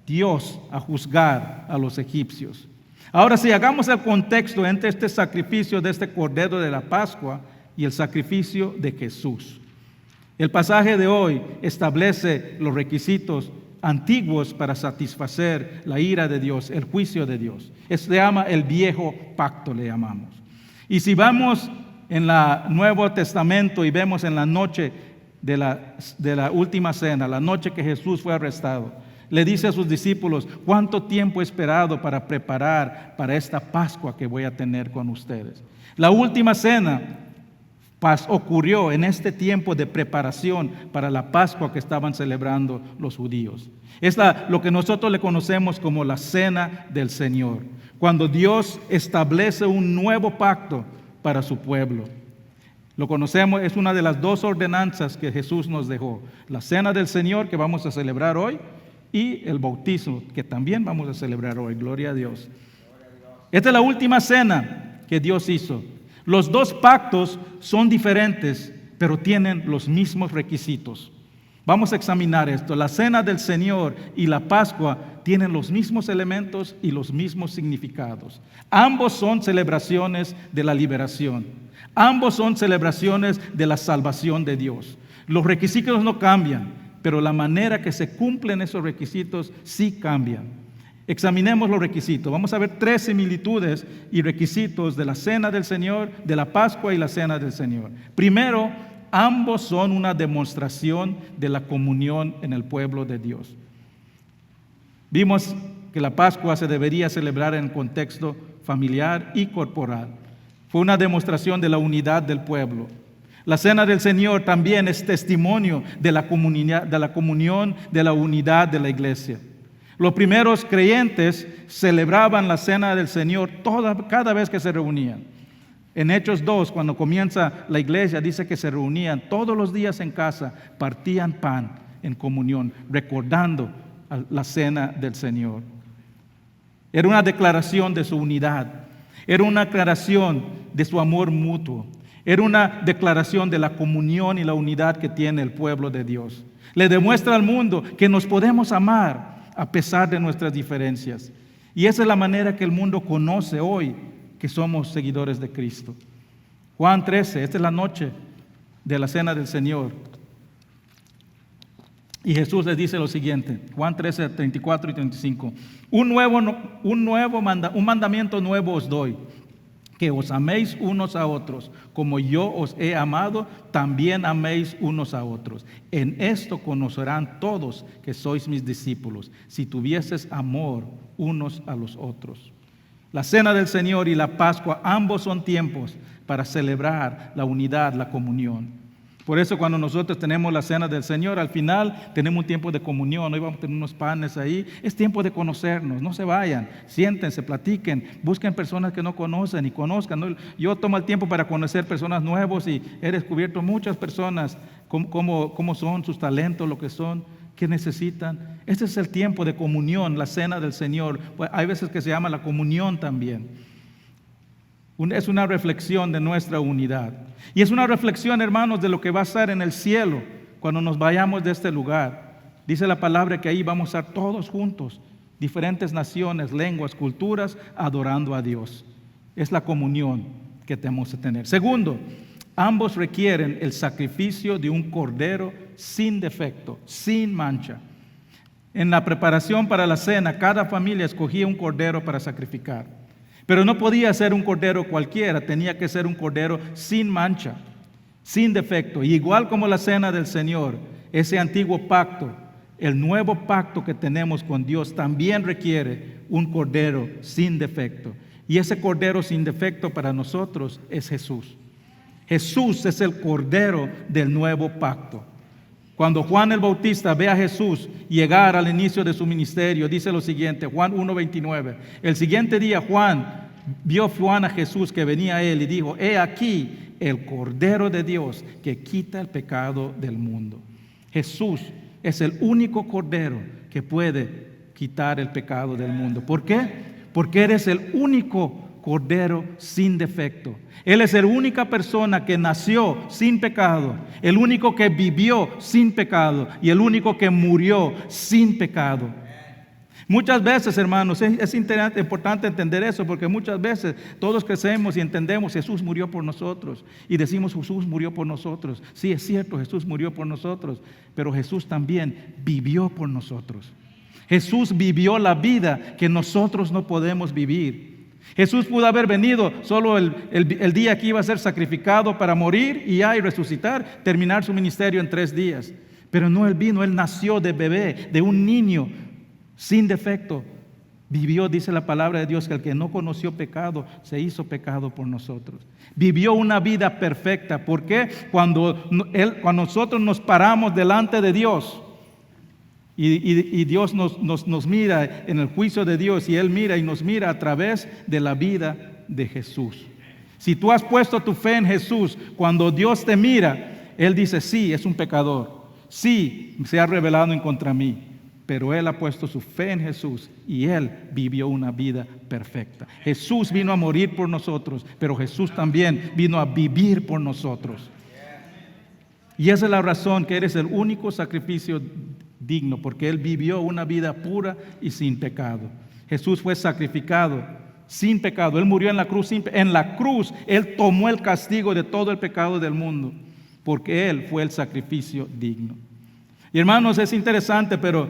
Dios a juzgar a los egipcios. Ahora, si hagamos el contexto entre este sacrificio de este Cordero de la Pascua y el sacrificio de Jesús. El pasaje de hoy establece los requisitos antiguos para satisfacer la ira de Dios, el juicio de Dios. Se llama el viejo pacto, le llamamos. Y si vamos en el Nuevo Testamento y vemos en la noche de la última cena, la noche que Jesús fue arrestado, le dice a sus discípulos, ¿cuánto tiempo he esperado para preparar para esta Pascua que voy a tener con ustedes? La última cena ocurrió en este tiempo de preparación para la Pascua que estaban celebrando los judíos. Es lo que nosotros le conocemos como la Cena del Señor, cuando Dios establece un nuevo pacto para su pueblo. Lo conocemos, es una de las 2 ordenanzas que Jesús nos dejó. La Cena del Señor que vamos a celebrar hoy y el bautismo que también vamos a celebrar hoy. Gloria a Dios. Esta es la última cena que Dios hizo. Los 2 pactos son diferentes, pero tienen los mismos requisitos. Vamos a examinar esto. La Cena del Señor y la Pascua tienen los mismos elementos y los mismos significados. Ambos son celebraciones de la liberación. Ambos son celebraciones de la salvación de Dios. Los requisitos no cambian, pero la manera que se cumplen esos requisitos sí cambian. Examinemos los requisitos. Vamos a ver 3 similitudes y requisitos de la Cena del Señor, de la Pascua y la Cena del Señor. Primero, ambos son una demostración de la comunión en el pueblo de Dios. Vimos que la Pascua se debería celebrar en contexto familiar y corporal. Fue una demostración de la unidad del pueblo. La Cena del Señor también es testimonio de la comunión, de la unidad de la iglesia. Los primeros creyentes celebraban la Cena del Señor cada vez que se reunían. En Hechos 2, cuando comienza la iglesia, dice que se reunían todos los días en casa, partían pan en comunión, recordando la cena del Señor. Era una declaración de su unidad, era una declaración de su amor mutuo, era una declaración de la comunión y la unidad que tiene el pueblo de Dios. Le demuestra al mundo que nos podemos amar a pesar de nuestras diferencias. Y esa es la manera que el mundo conoce hoy que somos seguidores de Cristo. Juan 13, esta es la noche de la cena del Señor. Y Jesús les dice lo siguiente, Juan 13, 34 y 35. Un mandamiento nuevo os doy, que os améis unos a otros, como yo os he amado, también améis unos a otros. En esto conocerán todos que sois mis discípulos, si tuvieses amor unos a los otros. La cena del Señor y la Pascua, ambos son tiempos para celebrar la unidad, la comunión. Por eso cuando nosotros tenemos la cena del Señor, al final tenemos un tiempo de comunión, hoy vamos a tener unos panes ahí, es tiempo de conocernos, no se vayan, siéntense, platiquen, busquen personas que no conocen y conozcan, ¿no? Yo tomo el tiempo para conocer personas nuevas y he descubierto muchas personas, cómo son, sus talentos, lo que son, qué necesitan. Este es el tiempo de comunión, la cena del Señor. Pues hay veces que se llama la comunión también. Es una reflexión de nuestra unidad. Y es una reflexión, hermanos, de lo que va a estar en el cielo cuando nos vayamos de este lugar. Dice la palabra que ahí vamos a estar todos juntos, diferentes naciones, lenguas, culturas, adorando a Dios. Es la comunión que tenemos que tener. Segundo, ambos requieren el sacrificio de un cordero sin defecto, sin mancha. En la preparación para la cena, cada familia escogía un cordero para sacrificar. Pero no podía ser un cordero cualquiera, tenía que ser un cordero sin mancha, sin defecto. Y igual como la cena del Señor, ese antiguo pacto, el nuevo pacto que tenemos con Dios también requiere un cordero sin defecto. Y ese cordero sin defecto para nosotros es Jesús. Jesús es el cordero del nuevo pacto. Cuando Juan el Bautista ve a Jesús llegar al inicio de su ministerio, dice lo siguiente, Juan 1:29. El siguiente día vio Juan a Jesús que venía a él y dijo, he aquí el Cordero de Dios que quita el pecado del mundo. Jesús es el único Cordero que puede quitar el pecado del mundo. ¿Por qué? Porque eres el único Cordero sin defecto. Él es la única persona que nació sin pecado, el único que vivió sin pecado y el único que murió sin pecado. Muchas veces, hermanos, es importante entender eso, porque muchas veces todos crecemos y entendemos Jesús murió por nosotros y decimos Jesús murió por nosotros. Sí, es cierto, Jesús murió por nosotros, pero Jesús también vivió por nosotros. Jesús vivió la vida que nosotros no podemos vivir. Jesús pudo haber venido solo el día que iba a ser sacrificado para morir y resucitar, terminar su ministerio en 3 días. Pero no, Él vino, Él nació de bebé, de un niño sin defecto. Vivió, dice la palabra de Dios, que el que no conoció pecado, se hizo pecado por nosotros. Vivió una vida perfecta. ¿Por qué? Cuando nosotros nos paramos delante de Dios, y Dios nos mira en el juicio de Dios, y Él mira y nos mira a través de la vida de Jesús. Si tú has puesto tu fe en Jesús, cuando Dios te mira, Él dice, sí, es un pecador, sí, se ha rebelado en contra mí, pero Él ha puesto su fe en Jesús y Él vivió una vida perfecta. Jesús vino a morir por nosotros, pero Jesús también vino a vivir por nosotros. Y esa es la razón que eres el único sacrificio digno, porque Él vivió una vida pura y sin pecado. Jesús fue sacrificado sin pecado. Él murió en la cruz. En la cruz Él tomó el castigo de todo el pecado del mundo, porque Él fue el sacrificio digno. Y hermanos, es interesante, pero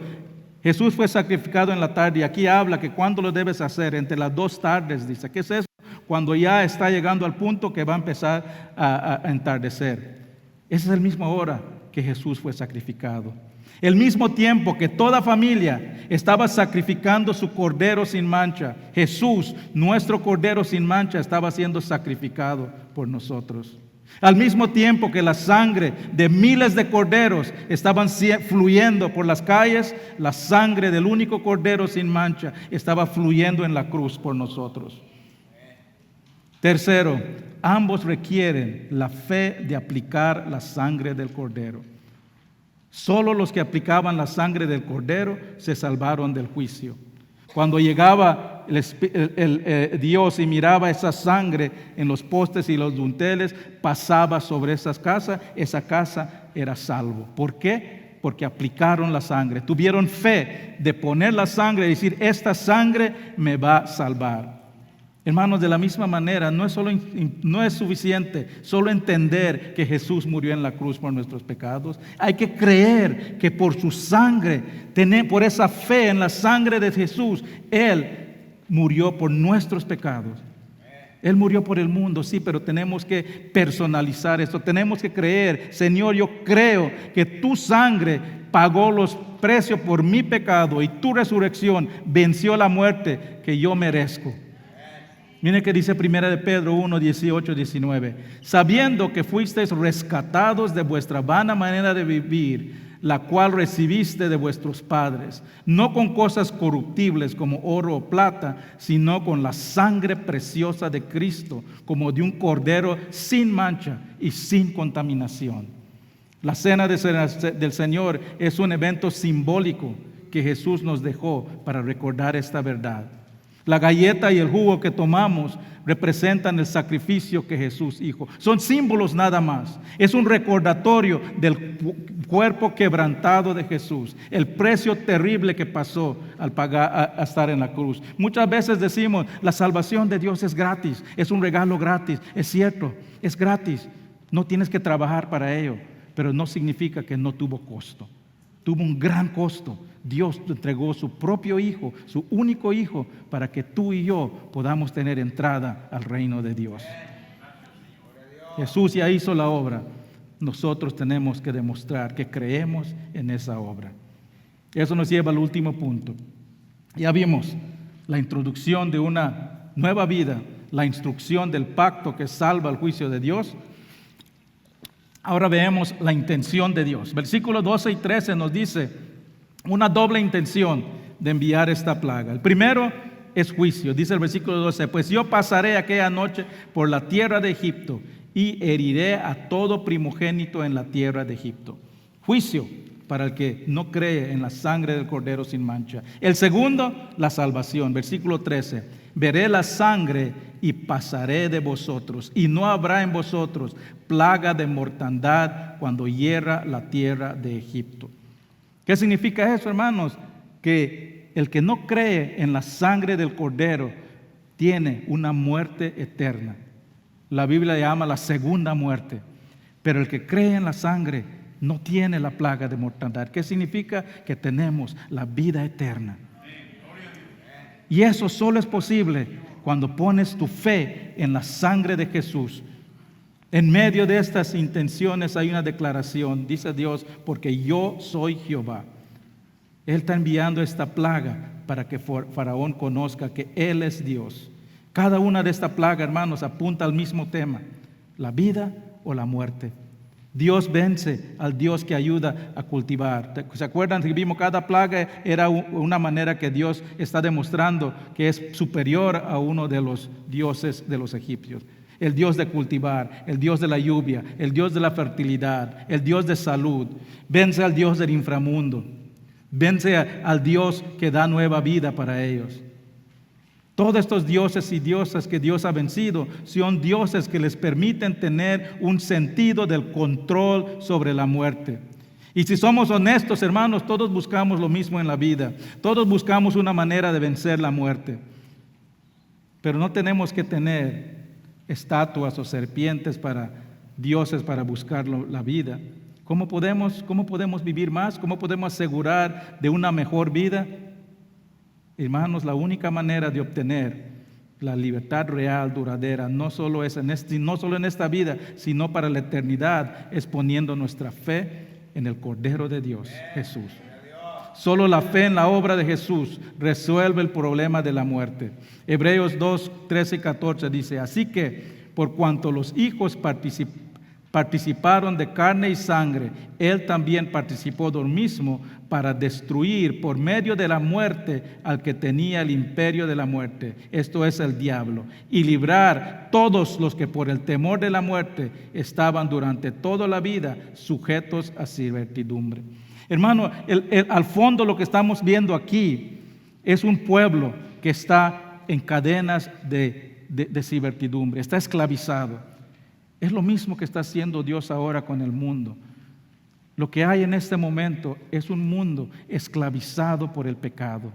Jesús fue sacrificado en la tarde, y aquí habla que cuando lo debes hacer, entre las 2 tardes, dice. ¿Qué es eso? Cuando ya está llegando al punto que va a empezar a entardecer. Esa es la misma hora que Jesús fue sacrificado. El mismo tiempo que toda familia estaba sacrificando su cordero sin mancha, Jesús, nuestro cordero sin mancha, estaba siendo sacrificado por nosotros. Al mismo tiempo que la sangre de miles de corderos estaban fluyendo por las calles, la sangre del único cordero sin mancha estaba fluyendo en la cruz por nosotros. Tercero, ambos requieren la fe de aplicar la sangre del Cordero. Solo los que aplicaban la sangre del Cordero se salvaron del juicio. Cuando llegaba Dios y miraba esa sangre en los postes y los dinteles, pasaba sobre esa casa era salvo. ¿Por qué? Porque aplicaron la sangre. Tuvieron fe de poner la sangre y decir, esta sangre me va a salvar. Hermanos, de la misma manera, no es suficiente solo entender que Jesús murió en la cruz por nuestros pecados. Hay que creer que por su sangre, por esa fe en la sangre de Jesús, Él murió por nuestros pecados. Él murió por el mundo, sí, pero tenemos que personalizar esto. Tenemos que creer, Señor, yo creo que tu sangre pagó los precios por mi pecado y tu resurrección venció la muerte que yo merezco. Miren que dice 1 de Pedro 1, 18, 19. Sabiendo que fuisteis rescatados de vuestra vana manera de vivir, la cual recibiste de vuestros padres, no con cosas corruptibles como oro o plata, sino con la sangre preciosa de Cristo, como de un cordero sin mancha y sin contaminación. La cena del Señor es un evento simbólico que Jesús nos dejó para recordar esta verdad. La galleta y el jugo que tomamos representan el sacrificio que Jesús hizo. Son símbolos nada más. Es un recordatorio del cuerpo quebrantado de Jesús, el precio terrible que pasó al pagar, a estar en la cruz. Muchas veces decimos, la salvación de Dios es gratis, es un regalo gratis. Es cierto, es gratis. No tienes que trabajar para ello, pero no significa que no tuvo costo. Tuvo un gran costo. Dios entregó su propio Hijo, su único Hijo, para que tú y yo podamos tener entrada al reino de Dios. Jesús ya hizo la obra. Nosotros tenemos que demostrar que creemos en esa obra. Eso nos lleva al último punto. Ya vimos la introducción de una nueva vida, la instrucción del pacto que salva al juicio de Dios. Ahora veamos la intención de Dios. Versículos 12 y 13 nos dice una doble intención de enviar esta plaga. El primero es juicio. Dice el versículo 12, pues yo pasaré aquella noche por la tierra de Egipto y heriré a todo primogénito en la tierra de Egipto. Juicio para el que no cree en la sangre del Cordero sin mancha. El segundo, la salvación. Versículo 13, veré la sangre y pasaré de vosotros, y no habrá en vosotros plaga de mortandad cuando hierra la tierra de Egipto. ¿Qué significa eso, hermanos? Que el que no cree en la sangre del Cordero tiene una muerte eterna. La Biblia llama la segunda muerte. Pero el que cree en la sangre no tiene la plaga de mortandad. ¿Qué significa? Que tenemos la vida eterna. Y eso solo es posible cuando pones tu fe en la sangre de Jesús. En medio de estas intenciones hay una declaración, dice Dios, porque yo soy Jehová. Él está enviando esta plaga para que Faraón conozca que Él es Dios. Cada una de estas plagas, hermanos, apunta al mismo tema, la vida o la muerte. Dios vence al Dios que ayuda a cultivar. ¿Se acuerdan que vimos cada plaga era una manera que Dios está demostrando que es superior a uno de los dioses de los egipcios? El Dios de cultivar, el Dios de la lluvia, el Dios de la fertilidad, el Dios de salud. Vence al Dios del inframundo. Vence al Dios que da nueva vida para ellos. Todos estos dioses y diosas que Dios ha vencido son dioses que les permiten tener un sentido del control sobre la muerte. Y si somos honestos, hermanos, todos buscamos lo mismo en la vida. Todos buscamos una manera de vencer la muerte. Pero no tenemos que tener estatuas o serpientes para dioses para buscar la vida. ¿Cómo podemos vivir más? ¿Cómo podemos asegurar de una mejor vida? Hermanos, la única manera de obtener la libertad real, duradera, no solo en esta vida, sino para la eternidad, es poniendo nuestra fe en el Cordero de Dios, Jesús. Solo la fe en la obra de Jesús resuelve el problema de la muerte. Hebreos 2, 13 y 14 dice, así que por cuanto los hijos participaron de carne y sangre, Él también participó de lo mismo para destruir por medio de la muerte al que tenía el imperio de la muerte, esto es el diablo, y librar todos los que por el temor de la muerte estaban durante toda la vida sujetos a servidumbre. Hermano, al fondo lo que estamos viendo aquí es un pueblo que está en cadenas de servidumbre, está esclavizado. Es lo mismo que está haciendo Dios ahora con el mundo. Lo que hay en este momento es un mundo esclavizado por el pecado,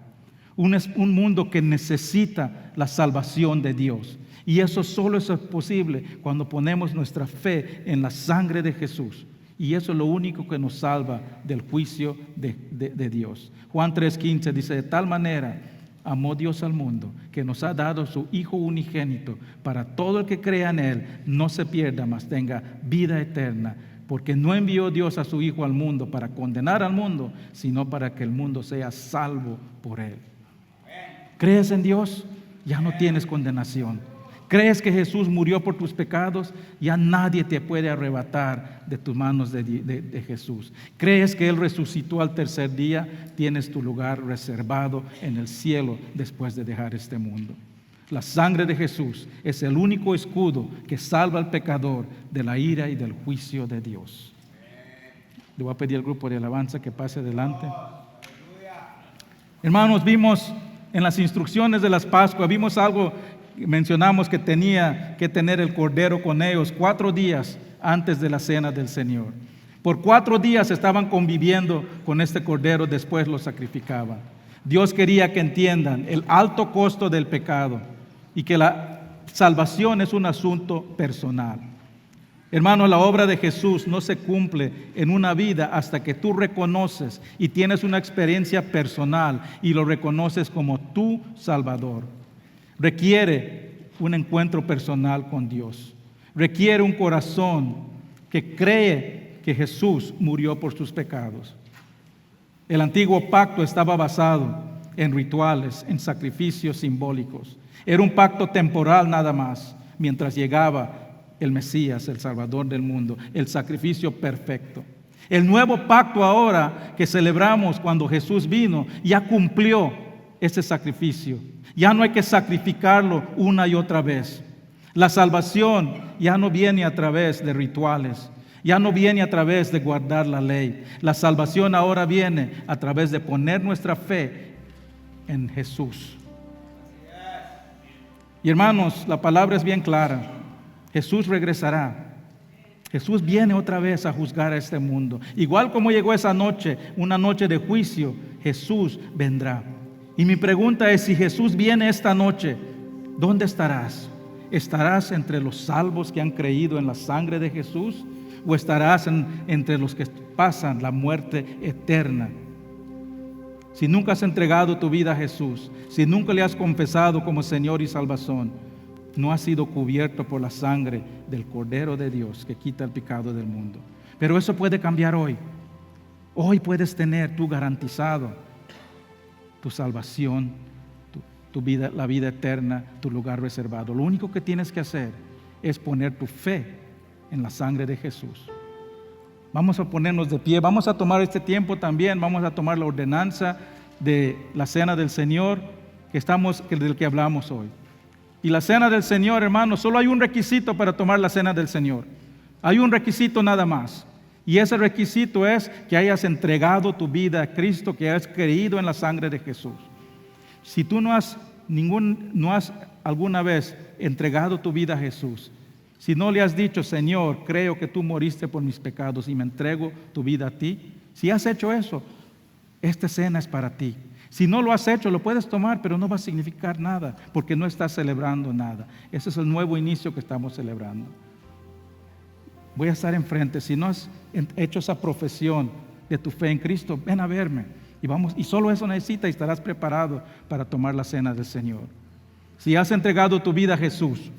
un mundo que necesita la salvación de Dios. Y eso solo es posible cuando ponemos nuestra fe en la sangre de Jesús. Y eso es lo único que nos salva del juicio de Dios. Juan 3:15 dice, de tal manera amó Dios al mundo, que nos ha dado su Hijo unigénito, para todo el que crea en Él no se pierda, mas tenga vida eterna. Porque no envió Dios a su Hijo al mundo para condenar al mundo, sino para que el mundo sea salvo por Él. ¿Crees en Dios? Ya no tienes condenación. ¿Crees que Jesús murió por tus pecados? Ya nadie te puede arrebatar de tus manos de Jesús. ¿Crees que Él resucitó al tercer día? Tienes tu lugar reservado en el cielo después de dejar este mundo. La sangre de Jesús es el único escudo que salva al pecador de la ira y del juicio de Dios. Le voy a pedir al grupo de alabanza que pase adelante. Hermanos, vimos en las instrucciones de las Pascuas, vimos algo. Mencionamos que tenía que tener el cordero con ellos 4 días antes de la cena del Señor. Por 4 días estaban conviviendo con este cordero, después lo sacrificaban. Dios quería que entiendan el alto costo del pecado y que la salvación es un asunto personal. Hermano, la obra de Jesús no se cumple en una vida hasta que tú reconoces y tienes una experiencia personal y lo reconoces como tu Salvador. Requiere un encuentro personal con Dios. Requiere un corazón que cree que Jesús murió por sus pecados. El antiguo pacto estaba basado en rituales, en sacrificios simbólicos. Era un pacto temporal nada más, mientras llegaba el Mesías, el Salvador del mundo, el sacrificio perfecto. El nuevo pacto ahora que celebramos cuando Jesús vino, ya cumplió ese sacrificio. Ya no hay que sacrificarlo una y otra vez. La salvación ya no viene a través de rituales, ya no viene a través de guardar la ley. La salvación ahora viene a través de poner nuestra fe en Jesús. Y hermanos, la palabra es bien clara. Jesús regresará. Jesús viene otra vez a juzgar a este mundo. Igual como llegó esa noche, una noche de juicio, Jesús vendrá. Y mi pregunta es, si Jesús viene esta noche, ¿dónde estarás? ¿Estarás entre los salvos que han creído en la sangre de Jesús? ¿O estarás entre los que pasan la muerte eterna? Si nunca has entregado tu vida a Jesús, si nunca le has confesado como Señor y Salvación, no has sido cubierto por la sangre del Cordero de Dios que quita el pecado del mundo. Pero eso puede cambiar hoy. Hoy puedes tener tú garantizado tu salvación, tu vida, la vida eterna, tu lugar reservado. Lo único que tienes que hacer es poner tu fe en la sangre de Jesús. Vamos a ponernos de pie, vamos a tomar este tiempo también, vamos a tomar la ordenanza de la cena del Señor del que hablamos hoy. Y la cena del Señor, hermanos, solo hay un requisito para tomar la cena del Señor. Hay un requisito nada más. Y ese requisito es que hayas entregado tu vida a Cristo, que hayas creído en la sangre de Jesús. Si tú no has alguna vez entregado tu vida a Jesús, si no le has dicho, Señor, creo que tú moriste por mis pecados y me entrego tu vida a ti, si has hecho eso, esta cena es para ti. Si no lo has hecho, lo puedes tomar, pero no va a significar nada, porque no estás celebrando nada. Ese es el nuevo inicio que estamos celebrando. Voy a estar enfrente. Si no has hecho esa profesión de tu fe en Cristo, ven a verme. Y solo eso necesitas y estarás preparado para tomar la cena del Señor. Si has entregado tu vida a Jesús,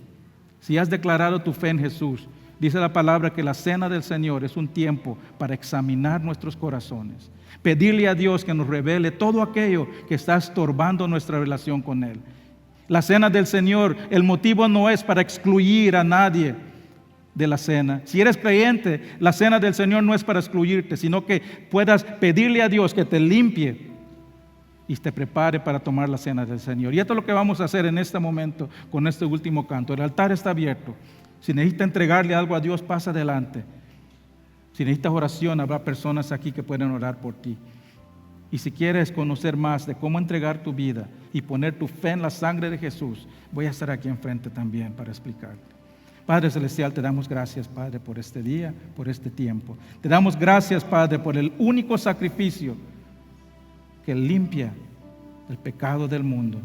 si has declarado tu fe en Jesús, dice la palabra que la cena del Señor es un tiempo para examinar nuestros corazones. Pedirle a Dios que nos revele todo aquello que está estorbando nuestra relación con Él. La cena del Señor, el motivo no es para excluir a nadie. de la cena. Si eres creyente, la cena del Señor no es para excluirte, sino que puedas pedirle a Dios que te limpie y te prepare para tomar la cena del Señor. Y esto es lo que vamos a hacer en este momento con este último canto. El altar está abierto. Si necesitas entregarle algo a Dios, pasa adelante. Si necesitas oración, habrá personas aquí que pueden orar por ti. Y si quieres conocer más de cómo entregar tu vida y poner tu fe en la sangre de Jesús, voy a estar aquí enfrente también para explicarte. Padre Celestial, te damos gracias, Padre, por este día, por este tiempo. Te damos gracias, Padre, por el único sacrificio que limpia el pecado del mundo.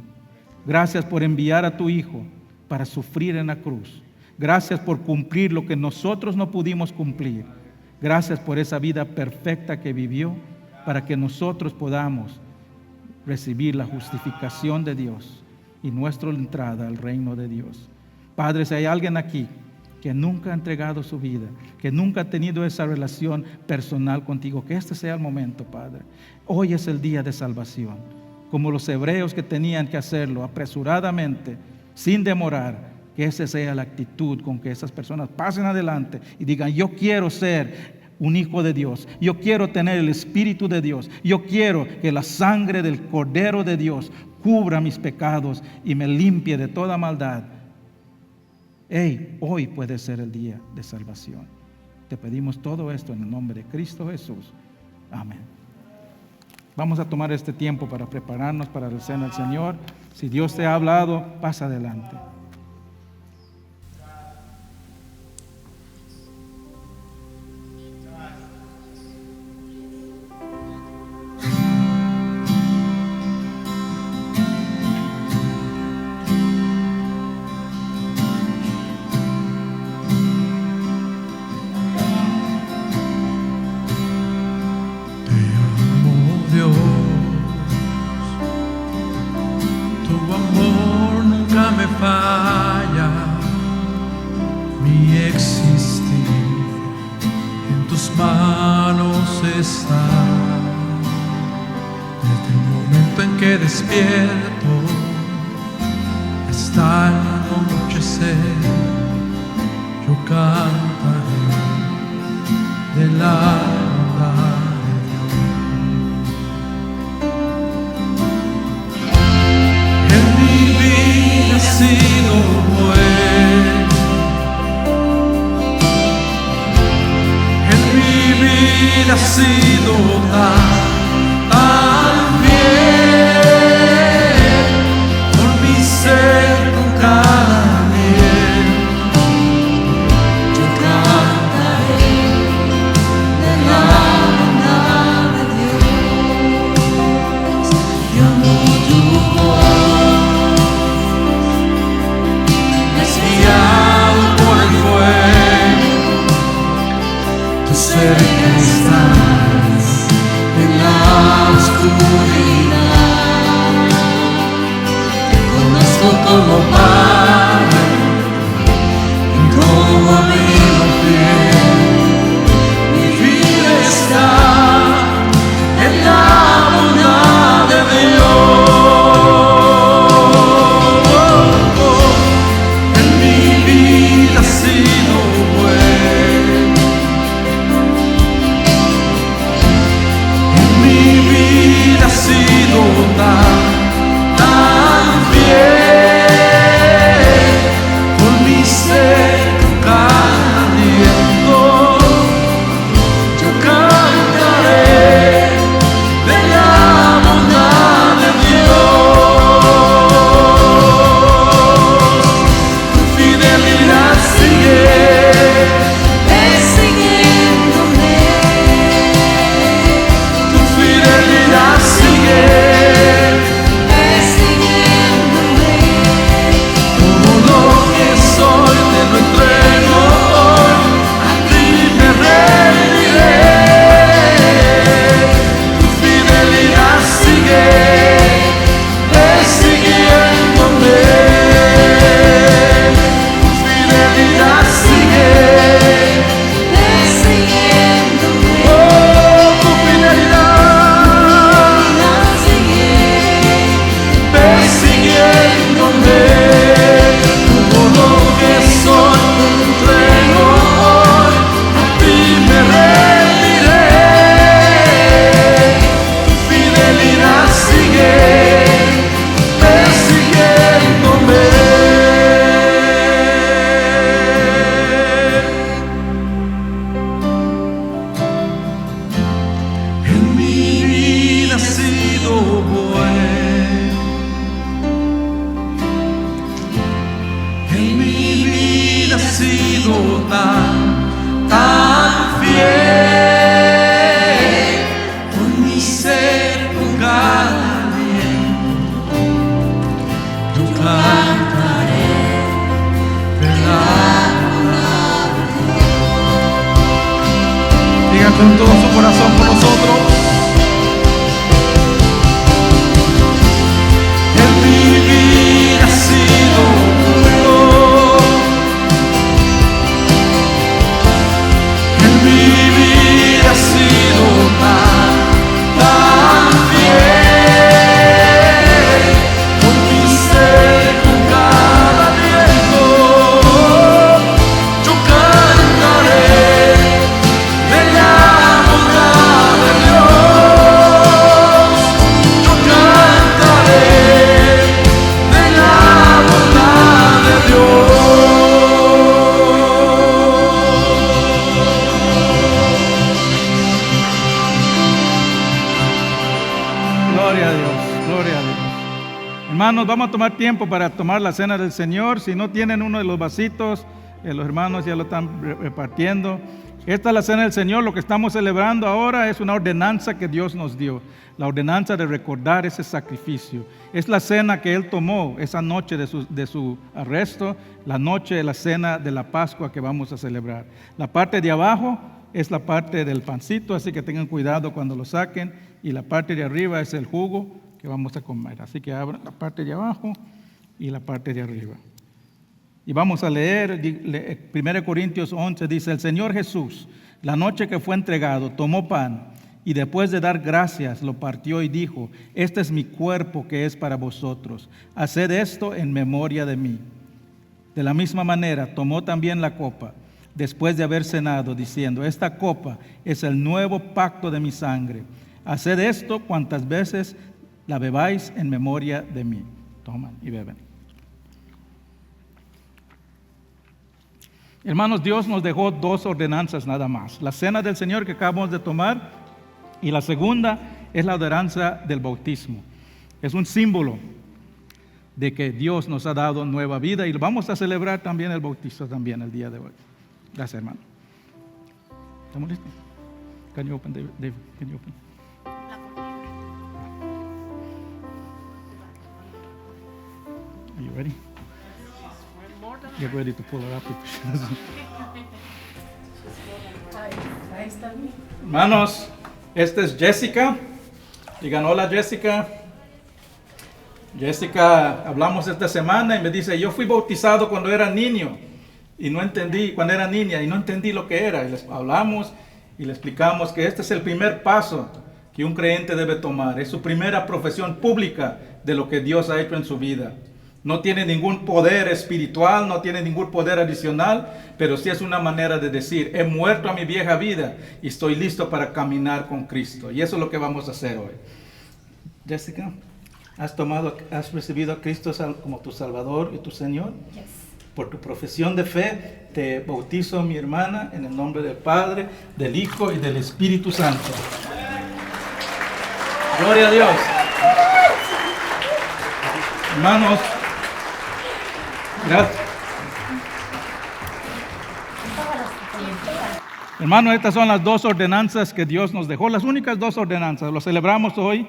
Gracias por enviar a tu Hijo para sufrir en la cruz. Gracias por cumplir lo que nosotros no pudimos cumplir. Gracias por esa vida perfecta que vivió para que nosotros podamos recibir la justificación de Dios y nuestra entrada al reino de Dios. Padre, si hay alguien aquí que nunca ha entregado su vida, que nunca ha tenido esa relación personal contigo, que este sea el momento, Padre. Hoy es el día de salvación, como los hebreos que tenían que hacerlo apresuradamente, sin demorar. Que esa sea la actitud con que esas personas pasen adelante y digan: yo quiero ser un hijo de Dios, yo quiero tener el Espíritu de Dios, yo quiero que la sangre del Cordero de Dios cubra mis pecados y me limpie de toda maldad. Hoy puede ser el día de salvación. Te pedimos todo esto en el nombre de Cristo Jesús. Amén. Vamos a tomar este tiempo para prepararnos para la cena del Señor. Si Dios te ha hablado, pasa adelante. Despierto hasta el anochecer, yo cantaré de la bondad de Dios. En mi vida ha sido bueno, en mi vida ha sido tan como Padre y como amigo fiel. Mi vida está en la bondad de Dios. En mi vida ha sido bueno, en mi vida ha sido tan fiel. con todo su corazón por nosotros. En mi vida ha sido bueno. En mi vida ha sido tan fiel. Con mi ser, con cada viento, yo cantaré de la bondad de Dios. Yo cantaré de la bondad de Dios. Gloria a Dios, gloria a Dios. Hermanos, vamos a tomar tiempo para tomar la cena del Señor. Si no tienen uno de los vasitos, los hermanos ya lo están repartiendo. Esta es la cena del Señor. Lo que estamos celebrando ahora es una ordenanza que Dios nos dio. La ordenanza de recordar ese sacrificio. Es la cena que Él tomó esa noche de su arresto, la noche de la cena de la Pascua que vamos a celebrar. La parte de abajo es la parte del pancito, así que tengan cuidado cuando lo saquen. Y la parte de arriba es el jugo que vamos a comer. Así que abran la parte de abajo y la parte de arriba. Y vamos a leer 1 Corintios 11, dice: el Señor Jesús, la noche que fue entregado, tomó pan y después de dar gracias lo partió y dijo: este es mi cuerpo que es para vosotros. Haced esto en memoria de mí. De la misma manera tomó también la copa después de haber cenado, diciendo: esta copa es el nuevo pacto de mi sangre. Haced esto cuantas veces la bebáis en memoria de mí. Toman y beben. Hermanos, Dios nos dejó dos ordenanzas nada más. La cena del Señor que acabamos de tomar y la segunda es la ordenanza del bautismo. Es un símbolo de que Dios nos ha dado nueva vida y vamos a celebrar también el bautismo también el día de hoy. Gracias, hermano. ¿Estamos listos? Can you open, David? Can you open? Are you ready? Get ready to pull it up. Hermanos, esta es Jessica. Digan hola, Jessica. Jessica, hablamos esta semana y me dice: yo fui bautizado cuando era niño y no entendí, cuando era niña y no entendí lo que era. Y les hablamos y le explicamos que este es el primer paso que un creyente debe tomar. Es su primera profesión pública de lo que Dios ha hecho en su vida. No tiene ningún poder espiritual, no tiene ningún poder adicional, pero sí es una manera de decir: he muerto a mi vieja vida y estoy listo para caminar con Cristo. Y eso es lo que vamos a hacer hoy. Jessica, ¿has recibido a Cristo como tu Salvador y tu Señor? Yes. Por tu profesión de fe, te bautizo, mi hermana, en el nombre del Padre, del Hijo y del Espíritu Santo. Gloria a Dios. Hermanos, gracias. Hermanos, estas son las dos ordenanzas que Dios nos dejó, las únicas dos ordenanzas. Lo celebramos hoy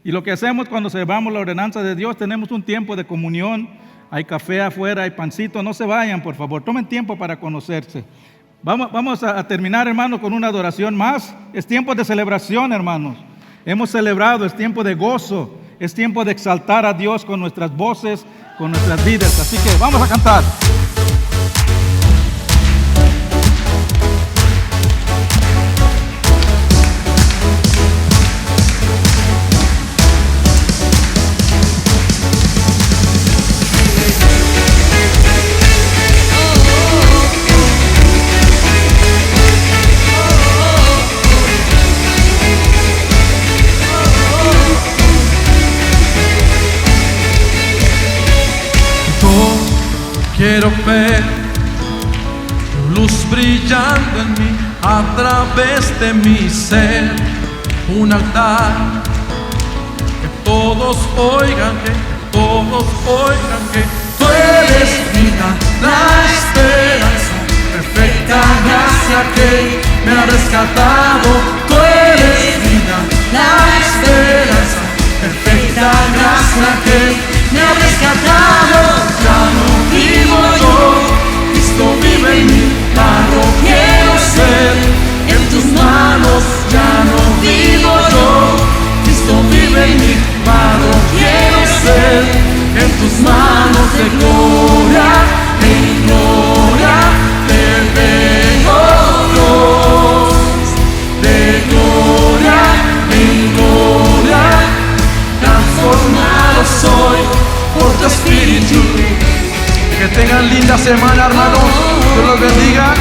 y lo que hacemos cuando celebramos la ordenanza de Dios, tenemos un tiempo de comunión. Hay café afuera, hay pancito. No se vayan, por favor. Tomen tiempo para conocerse. Vamos a terminar, hermanos, con una adoración más. Es tiempo de celebración, hermanos. Hemos celebrado, es tiempo de gozo. Es tiempo de exaltar a Dios con nuestras voces, con nuestras vidas. Así que vamos a cantar. Quiero ver tu luz brillando en mí a través de mi ser, un altar que todos oigan, que tú eres vida, la esperanza, perfecta gracia que me ha rescatado. Tú eres vida, la esperanza, perfecta gracia que me ha rescatado. Ya no vivo yo, Cristo vive en mí, claro quiero ser, en tus manos de gloria en gloria te veo, Dios. De gloria en gloria, transformado soy por tu Espíritu. Que tengan linda semana, hermanos. Dios los bendiga.